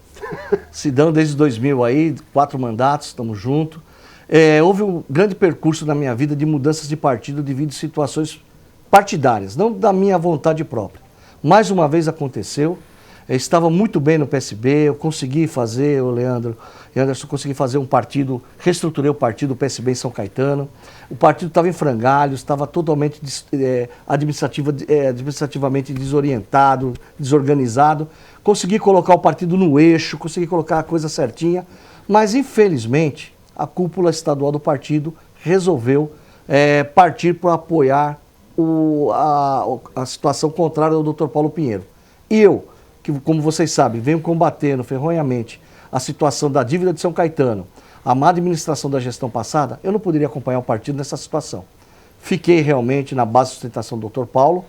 S8: Sidão desde 2000 aí, 4 mandatos, estamos juntos. Houve um grande percurso na minha vida de mudanças de partido devido a situações partidárias, não da minha vontade própria. Mais uma vez aconteceu, eu estava muito bem no PSB, eu consegui fazer, o Leandro e Anderson, consegui fazer um partido, reestruturei o partido, o PSB em São Caetano, o partido estava em frangalhos, estava totalmente administrativamente desorientado, desorganizado, consegui colocar o partido no eixo, consegui colocar a coisa certinha, mas infelizmente a cúpula estadual do partido resolveu partir para apoiar a situação contrária ao Dr. Paulo Pinheiro. E eu, que como vocês sabem, venho combatendo ferronhamente a situação da dívida de São Caetano, a má administração da gestão passada, eu não poderia acompanhar o partido nessa situação. Fiquei realmente na base de sustentação do Dr. Paulo,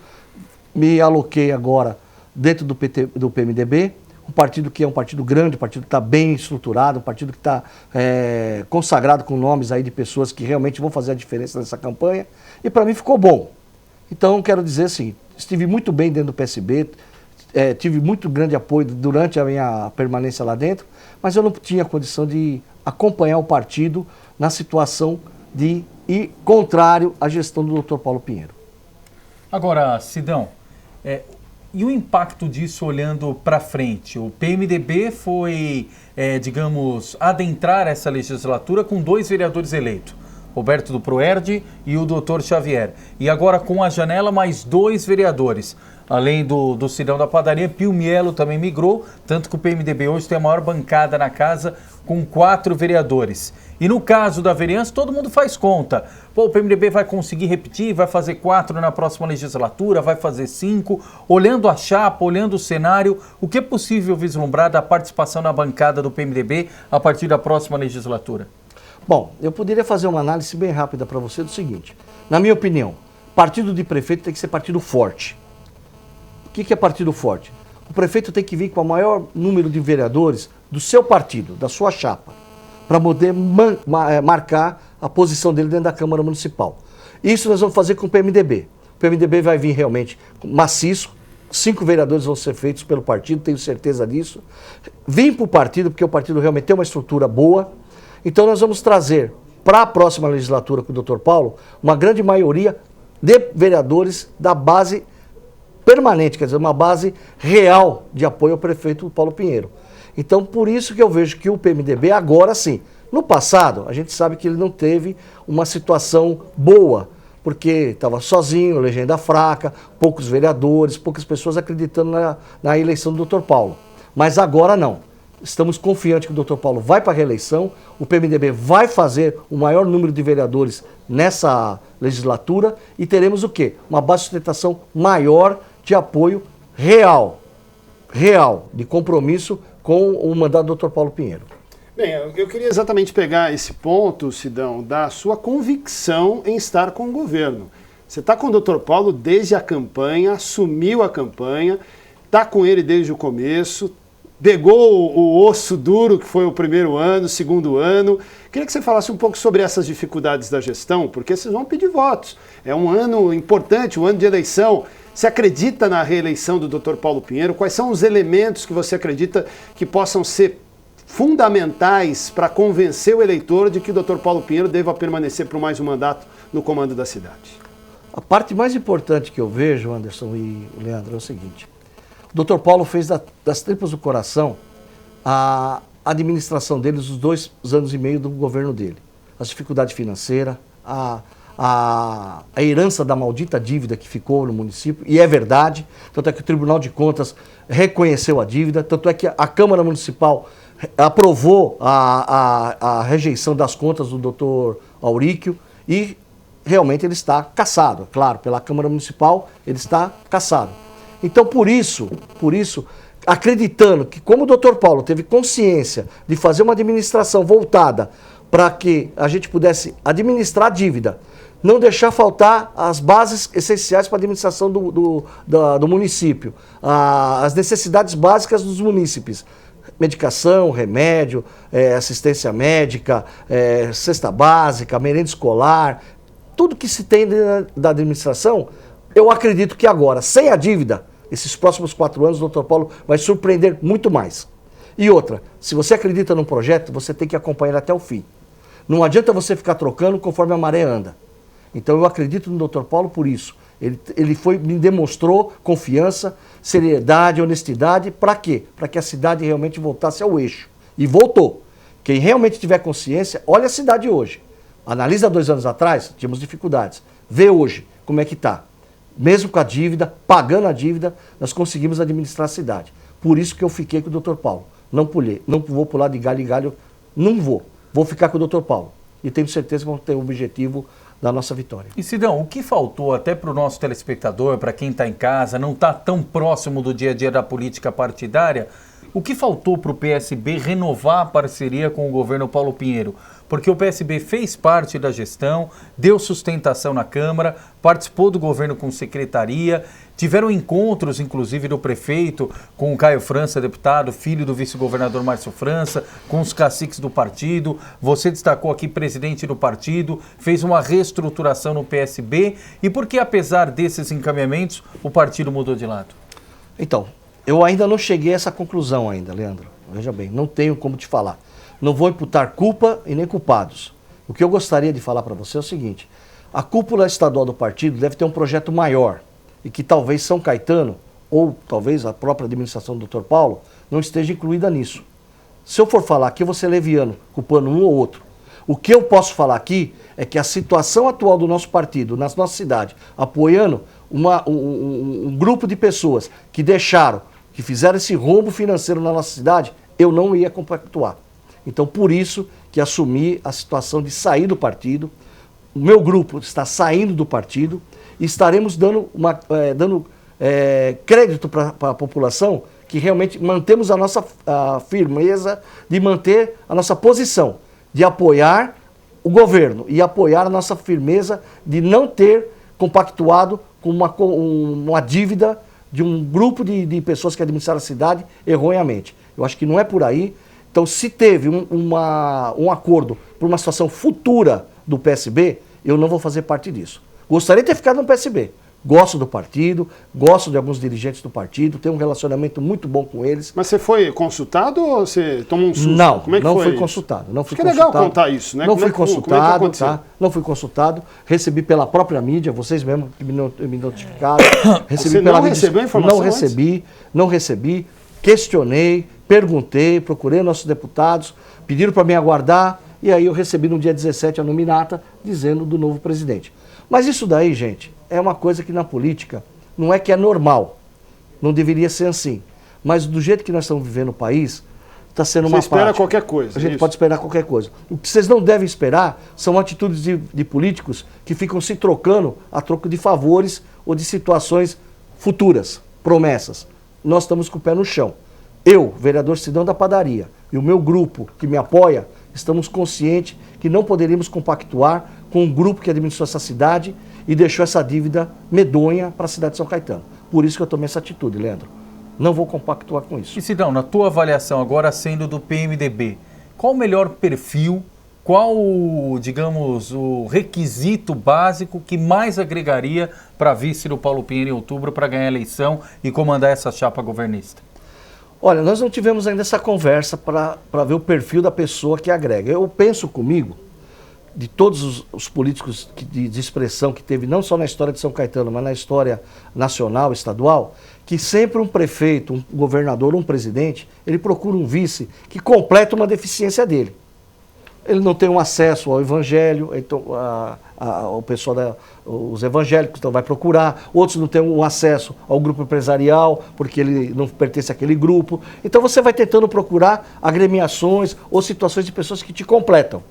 S8: me aloquei agora dentro do PMDB, um partido que é um partido grande, um partido que está bem estruturado, um partido que está consagrado com nomes aí de pessoas que realmente vão fazer a diferença nessa campanha, e para mim ficou bom. Então, quero dizer assim, estive muito bem dentro do PSB, tive muito grande apoio durante a minha permanência lá dentro, mas eu não tinha condição de acompanhar o partido na situação de ir contrário à gestão do Dr. Paulo Pinheiro.
S1: Agora, Sidão, e o impacto disso olhando para frente? O PMDB foi, digamos, adentrar essa legislatura com 2 vereadores eleitos. Roberto do Proerd e o Dr. Xavier. E agora com a janela mais 2 vereadores. Além do Sidão da Padaria, Pio Mielo também migrou, tanto que o PMDB hoje tem a maior bancada na casa com 4 vereadores. E no caso da vereança, todo mundo faz conta. Pô, o PMDB vai conseguir repetir, vai fazer 4 na próxima legislatura, vai fazer 5. Olhando a chapa, olhando o cenário, o que é possível vislumbrar da participação na bancada do PMDB a partir da próxima legislatura?
S8: Bom, eu poderia fazer uma análise bem rápida para você do seguinte. Na minha opinião, partido de prefeito tem que ser partido forte. O que é partido forte? O prefeito tem que vir com o maior número de vereadores do seu partido, da sua chapa, para poder marcar a posição dele dentro da Câmara Municipal. Isso nós vamos fazer com o PMDB. O PMDB vai vir realmente maciço, 5 vereadores vão ser feitos pelo partido, tenho certeza disso. Vim para o partido, porque o partido realmente tem uma estrutura boa. Então nós vamos trazer para a próxima legislatura com o Dr. Paulo uma grande maioria de vereadores da base permanente, quer dizer, uma base real de apoio ao prefeito Paulo Pinheiro. Então por isso que eu vejo que o PMDB agora sim. No passado, a gente sabe que ele não teve uma situação boa, porque estava sozinho, legenda fraca, poucos vereadores, poucas pessoas acreditando na eleição do Dr. Paulo. Mas agora não. Estamos confiantes que o Dr. Paulo vai para a reeleição, o PMDB vai fazer o maior número de vereadores nessa legislatura e teremos o quê? Uma base de sustentação maior de apoio real, de compromisso com o mandato do Dr. Paulo Pinheiro.
S2: Bem, eu queria exatamente pegar esse ponto, Sidão, da sua convicção em estar com o governo. Você está com o Dr. Paulo desde a campanha, assumiu a campanha, está com ele desde o começo, pegou o osso duro, que foi o primeiro ano, o segundo ano. Queria que você falasse um pouco sobre essas dificuldades da gestão, porque vocês vão pedir votos. É um ano importante, um ano de eleição. Você acredita na reeleição do Dr. Paulo Pinheiro? Quais são os elementos que você acredita que possam ser fundamentais para convencer o eleitor de que o Dr. Paulo Pinheiro deva permanecer por mais um mandato no comando da cidade?
S8: A parte mais importante que eu vejo, Anderson e Leandro, é o seguinte. O Dr. Paulo fez das tripas do coração a administração dele, os 2 anos e meio do governo dele. As dificuldades financeiras, a herança da maldita dívida que ficou no município, e é verdade, tanto é que o Tribunal de Contas reconheceu a dívida, tanto é que a Câmara Municipal aprovou a rejeição das contas do Dr. Auríquio e realmente ele está cassado, claro, pela Câmara Municipal ele está cassado. Então, por isso, acreditando que como o Dr. Paulo teve consciência de fazer uma administração voltada para que a gente pudesse administrar a dívida, não deixar faltar as bases essenciais para a administração do município, as necessidades básicas dos munícipes, medicação, remédio, assistência médica, cesta básica, merenda escolar, tudo que se tem da administração, eu acredito que agora, sem a dívida, esses próximos 4 anos, o Dr. Paulo vai surpreender muito mais. E outra, se você acredita num projeto, você tem que acompanhar até o fim. Não adianta você ficar trocando conforme a maré anda. Então eu acredito no Dr. Paulo por isso. Ele me demonstrou confiança, seriedade, honestidade. Para quê? Para que a cidade realmente voltasse ao eixo. E voltou. Quem realmente tiver consciência, olha a cidade hoje. Analisa 2 anos atrás, tínhamos dificuldades. Vê hoje como é que está. Mesmo com a dívida, pagando a dívida, nós conseguimos administrar a cidade. Por isso que eu fiquei com o Dr. Paulo. Não vou pular de galho em galho, não vou. Vou ficar com o Dr. Paulo. E tenho certeza que vamos ter o objetivo da nossa vitória.
S1: E Sidão, o que faltou até para o nosso telespectador, para quem está em casa, não está tão próximo do dia a dia da política partidária, o que faltou para o PSB renovar a parceria com o governo Paulo Pinheiro? Porque o PSB fez parte da gestão, deu sustentação na Câmara, participou do governo com secretaria, tiveram encontros, inclusive, do prefeito com o Caio França, deputado, filho do vice-governador Márcio França, com os caciques do partido. Você destacou aqui presidente do partido, fez uma reestruturação no PSB. E por que, apesar desses encaminhamentos, o partido mudou de lado?
S8: Então, eu ainda não cheguei a essa conclusão ainda, Leandro. Veja bem, não tenho como te falar. Não vou imputar culpa e nem culpados. O que eu gostaria de falar para você é o seguinte: a cúpula estadual do partido deve ter um projeto maior e que talvez São Caetano, ou talvez a própria administração do Dr. Paulo, não esteja incluída nisso. Se eu for falar aqui, eu vou ser leviano, culpando um ou outro. O que eu posso falar aqui é que a situação atual do nosso partido, na nossa cidade, apoiando um grupo de pessoas que fizeram esse rombo financeiro na nossa cidade, eu não ia compactuar. Então, por isso que assumi a situação de sair do partido. O meu grupo está saindo do partido e estaremos dando crédito para a população que realmente mantemos a nossa firmeza de manter a nossa posição, de apoiar o governo e apoiar a nossa firmeza de não ter compactuado com uma dívida de um grupo de pessoas que administraram a cidade erroneamente. Eu acho que não é por aí. Então, se teve um acordo por uma situação futura do PSB, eu não vou fazer parte disso. Gostaria de ter ficado no PSB. Gosto do partido, gosto de alguns dirigentes do partido, tenho um relacionamento muito bom com eles.
S2: Mas você foi consultado ou você tomou um susto?
S8: Não,
S2: como é que
S8: não
S2: foi
S8: fui
S2: isso?
S8: consultado. Não fui
S2: Acho que é legal contar isso, né?
S8: Não fui consultado,
S2: tá?
S8: Não fui consultado. Recebi pela própria mídia, vocês mesmos que me notificaram.
S2: Você não recebeu a informação
S8: Não recebi. Questionei, perguntei, procurei nossos deputados, pediram para me aguardar, e aí eu recebi no dia 17 a nominata dizendo do novo presidente. Mas isso daí, gente, é uma coisa que na política não é que é normal, não deveria ser assim. Mas do jeito que nós estamos vivendo o país, está sendo uma prática.
S2: Você espera qualquer coisa.
S8: A gente pode esperar qualquer coisa. O que vocês não devem esperar são atitudes de políticos que ficam se trocando a troco de favores ou de situações futuras, promessas. Nós estamos com o pé no chão. Eu, vereador Sidão da Padaria, e o meu grupo que me apoia, estamos conscientes que não poderíamos compactuar com um grupo que administrou essa cidade e deixou essa dívida medonha para a cidade de São Caetano. Por isso que eu tomei essa atitude, Leandro. Não vou compactuar com isso.
S1: E Sidão, na tua avaliação, agora sendo do PMDB, qual o melhor perfil, qual, digamos, o requisito básico que mais agregaria para vice do Paulo Pinheiro em outubro para ganhar a eleição e comandar essa chapa governista? Olha,
S8: nós não tivemos ainda essa conversa para ver o perfil da pessoa que agrega. Eu penso comigo, de todos os políticos de expressão que teve, não só na história de São Caetano, mas na história nacional, estadual, que sempre um prefeito, um governador, um presidente, ele procura um vice que completa uma deficiência dele. Ele não tem um acesso ao evangelho, então, o pessoal, os evangélicos, então vai procurar. Outros não têm um acesso ao grupo empresarial, porque ele não pertence àquele grupo. Então você vai tentando procurar agremiações ou situações de pessoas que te completam.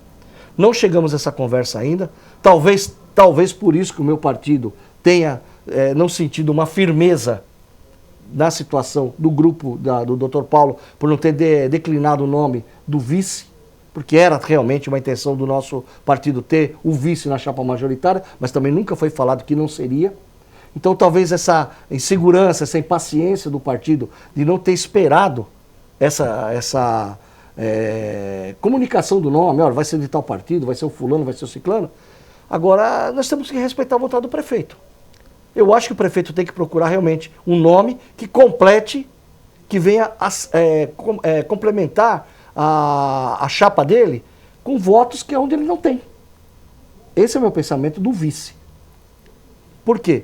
S8: Não chegamos a essa conversa ainda. Talvez por isso que o meu partido tenha não sentido uma firmeza na situação do grupo do Dr. Paulo, por não ter declinado o nome do vice, porque era realmente uma intenção do nosso partido ter o vice na chapa majoritária, mas também nunca foi falado que não seria. Então talvez essa insegurança, essa impaciência do partido de não ter esperado essa comunicação do nome, olha, vai ser de tal partido, vai ser o fulano, vai ser o ciclano. Agora nós temos que respeitar a vontade do prefeito. Eu acho que o prefeito tem que procurar realmente um nome que complete, que venha complementar a chapa dele com votos que é onde ele não tem. Esse é o meu pensamento do vice. Por quê?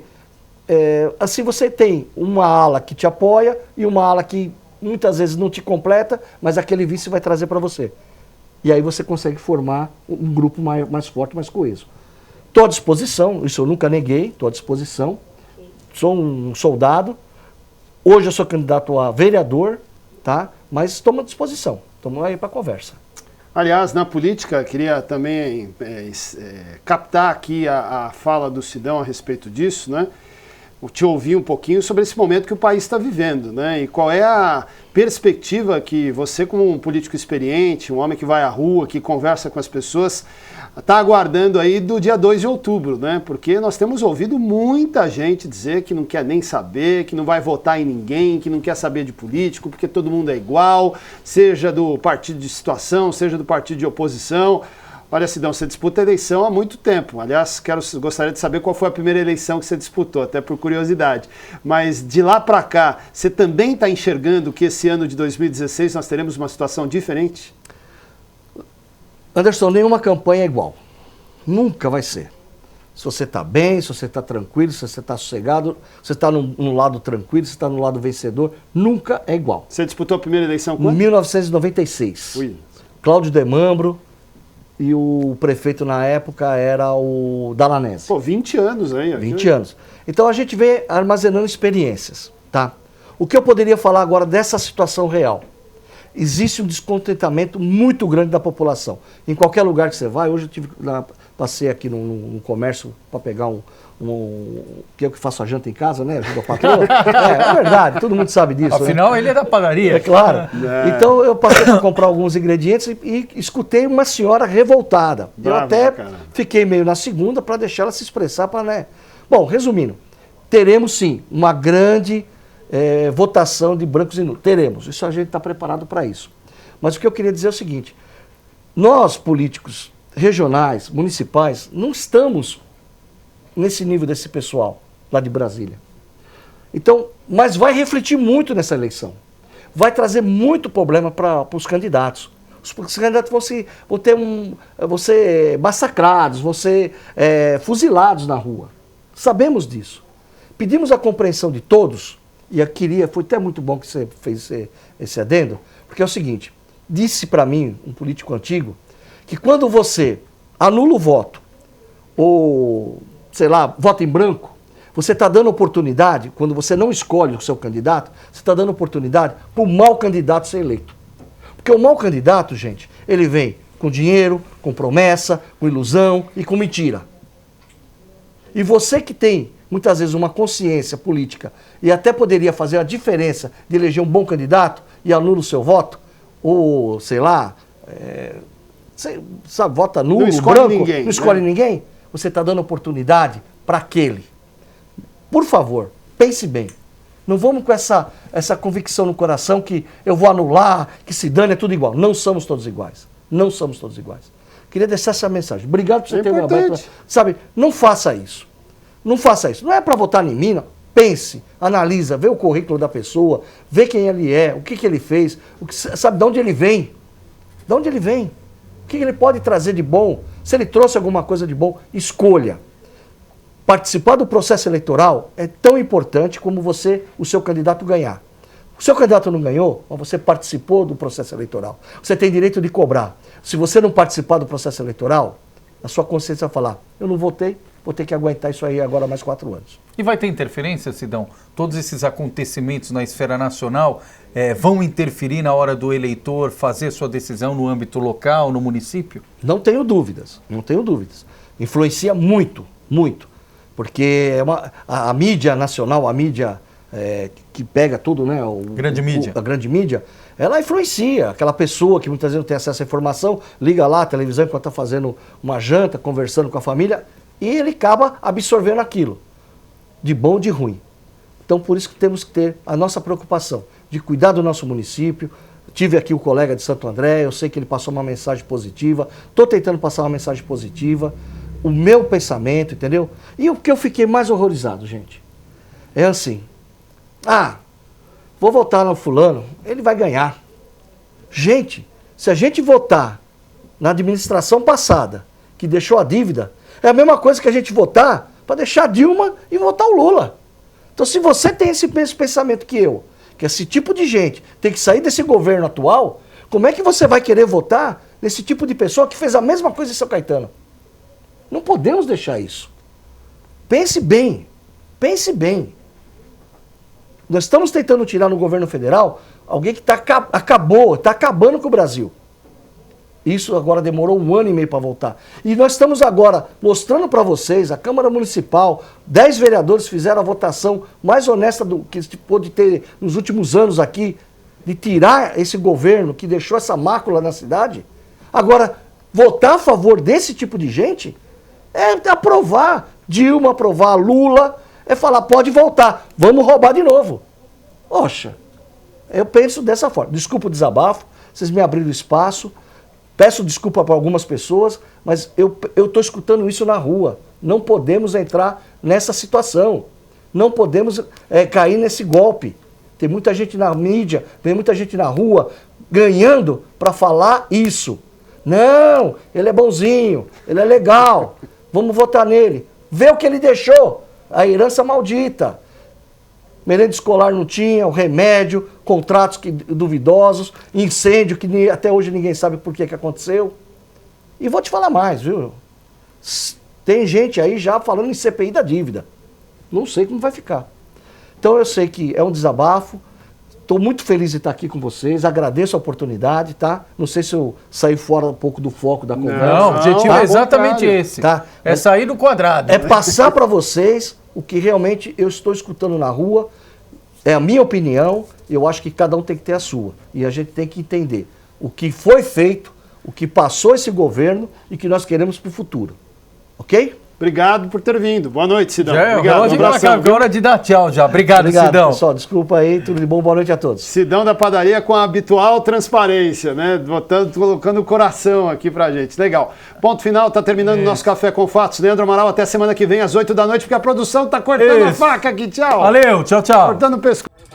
S8: Assim você tem uma ala que te apoia e uma ala que muitas vezes não te completa, mas aquele vice vai trazer para você. E aí você consegue formar um grupo mais forte, mais coeso. Estou à disposição, isso eu nunca neguei, estou à disposição. Sou um soldado. Hoje eu sou candidato a vereador, tá? Mas estamos à disposição. Estamos aí para conversa.
S2: Aliás, na política, queria também captar aqui a fala do Sidão a respeito disso, né? Te ouvir um pouquinho sobre esse momento que o país está vivendo, né? E qual é a perspectiva que você, como um político experiente, um homem que vai à rua, que conversa com as pessoas, está aguardando aí do dia 2 de outubro, né? Porque nós temos ouvido muita gente dizer que não quer nem saber, que não vai votar em ninguém, que não quer saber de político, porque todo mundo é igual, seja do partido de situação, seja do partido de oposição. Olha, Sidão, você disputa a eleição há muito tempo. Aliás, gostaria de saber qual foi a primeira eleição que você disputou, até por curiosidade. Mas de lá para cá, você também está enxergando que esse ano de 2016 nós teremos uma situação diferente?
S8: Anderson, nenhuma campanha é igual. Nunca vai ser. Se você está bem, se você está tranquilo, se você está sossegado, se você está no lado tranquilo, se você está no lado vencedor, nunca é igual.
S2: Você disputou a primeira eleição quando?
S8: Em 1996.
S2: Ui.
S8: Cláudio Demambro. E o prefeito na época era o Dalanese.
S2: Pô, 20 anos aí.
S8: 20 anos. Então a gente vem armazenando experiências, tá? O que eu poderia falar agora dessa situação real? Existe um descontentamento muito grande da população. Em qualquer lugar que você vai, hoje eu passei aqui num comércio para pegar que eu que faço a janta em casa, né? Ajuda a patroa. É verdade, todo mundo sabe disso.
S1: Afinal, né? Ele é da padaria.
S8: É claro. É. Então eu passei para comprar alguns ingredientes e escutei uma senhora revoltada.
S2: Bravo,
S8: eu até
S2: cara.
S8: Fiquei meio na segunda para deixar ela se expressar, né? Bom, resumindo, teremos sim uma grande votação de brancos e nulos. Teremos, isso a gente está preparado para isso. Mas o que eu queria dizer é o seguinte, nós políticos regionais, municipais, não estamos nesse nível desse pessoal lá de Brasília. Então, mas vai refletir muito nessa eleição. Vai trazer muito problema para os candidatos. Os candidatos vão ser massacrados, vão ser fuzilados na rua. Sabemos disso. Pedimos a compreensão de todos, e foi até muito bom que você fez esse adendo, porque é o seguinte, disse para mim, um político antigo, que quando você anula o voto, ou, sei lá, vota em branco, você está dando oportunidade, quando você não escolhe o seu candidato, você está dando oportunidade para o mau candidato ser eleito. Porque o mau candidato, gente, ele vem com dinheiro, com promessa, com ilusão e com mentira. E você que tem, muitas vezes, uma consciência política e até poderia fazer a diferença de eleger um bom candidato e anula o seu voto, ou, sei lá, vota nulo,
S2: não escolhe
S8: branco,
S2: ninguém,
S8: não escolhe ninguém, você está dando oportunidade para aquele. Por favor, pense bem. Não vamos com essa convicção no coração que eu vou anular, que se dane, é tudo igual. Não somos todos iguais. Não somos todos iguais. Queria deixar essa mensagem. Obrigado por você ter me aberto. Sabe, não faça isso. Não faça isso. Não é para votar em mim, não. Pense, analisa, vê o currículo da pessoa, vê quem ele é, o que ele fez, sabe de onde ele vem. De onde ele vem. O que ele pode trazer de bom. Se ele trouxe alguma coisa de bom, escolha. Participar do processo eleitoral é tão importante como o seu candidato ganhar. O seu candidato não ganhou, mas você participou do processo eleitoral. Você tem direito de cobrar. Se você não participar do processo eleitoral, a sua consciência vai falar, eu não votei, vou ter que aguentar isso aí agora mais 4 anos.
S1: E vai ter interferência, Sidão? Todos esses acontecimentos na esfera nacional vão interferir na hora do eleitor fazer sua decisão no âmbito local, no município?
S8: Não tenho dúvidas, não tenho dúvidas. Influencia muito, muito. Porque a mídia nacional, a mídia que pega tudo, né?
S1: Grande mídia.
S8: A grande mídia, ela influencia. Aquela pessoa que muitas vezes não tem acesso à informação, liga lá a televisão enquanto está fazendo uma janta, conversando com a família, e ele acaba absorvendo aquilo, de bom ou de ruim. Então, por isso que temos que ter a nossa preocupação de cuidar do nosso município. Tive aqui o colega de Santo André, eu sei que ele passou uma mensagem positiva, estou tentando passar uma mensagem positiva, o meu pensamento, entendeu? E o que eu fiquei mais horrorizado, gente, é assim, vou votar no fulano, ele vai ganhar. Gente, se a gente votar na administração passada, que deixou a dívida, é a mesma coisa que a gente votar para deixar a Dilma e votar o Lula. Então, se você tem esse pensamento que esse tipo de gente tem que sair desse governo atual, como é que você vai querer votar nesse tipo de pessoa que fez a mesma coisa em São Caetano? Não podemos deixar isso. Pense bem, pense bem. Nós estamos tentando tirar no governo federal alguém que está acabando com o Brasil. Isso agora demorou 1 ano e meio para voltar. E nós estamos agora mostrando para vocês, a Câmara Municipal, 10 vereadores fizeram a votação mais honesta do que se pôde ter nos últimos anos aqui, de tirar esse governo que deixou essa mácula na cidade. Agora, votar a favor desse tipo de gente é aprovar Dilma, aprovar Lula, é falar, pode voltar, vamos roubar de novo. Poxa, eu penso dessa forma. Desculpa o desabafo, vocês me abriram espaço, peço desculpa para algumas pessoas, mas eu estou escutando isso na rua. Não podemos entrar nessa situação, não podemos cair nesse golpe. Tem muita gente na mídia, tem muita gente na rua ganhando para falar isso. Não, ele é bonzinho, ele é legal, vamos votar nele. Vê o que ele deixou, a herança maldita. Merenda escolar não tinha, o remédio, contratos duvidosos, incêndio que até hoje ninguém sabe por que aconteceu. E vou te falar mais, viu? Tem gente aí já falando em CPI da dívida. Não sei como vai ficar. Então eu sei que é um desabafo. Estou muito feliz de estar aqui com vocês, agradeço a oportunidade, tá? Não sei se eu saí fora um pouco do foco da conversa.
S1: Não, o objetivo é exatamente esse,
S8: tá?
S1: É sair do quadrado.
S8: É passar para vocês o que realmente eu estou escutando na rua, é a minha opinião, eu acho que cada um tem que ter a sua. E a gente tem que entender o que foi feito, o que passou esse governo e o que nós queremos para o futuro. Ok?
S2: Obrigado por ter vindo. Boa noite, Sidão.
S1: Obrigado. Hora de dar tchau já. Obrigado, Sidão.
S8: Pessoal, desculpa aí, tudo de bom, boa noite a todos.
S2: Sidão da padaria com a habitual transparência, né? Colocando o coração aqui pra gente. Legal. Ponto final, tá terminando o nosso Café com Fatos. Leandro Amaral, até semana que vem às 8 da noite, porque a produção tá cortando a faca aqui. Tchau.
S1: Valeu, tchau, tchau.
S2: Cortando o pescoço.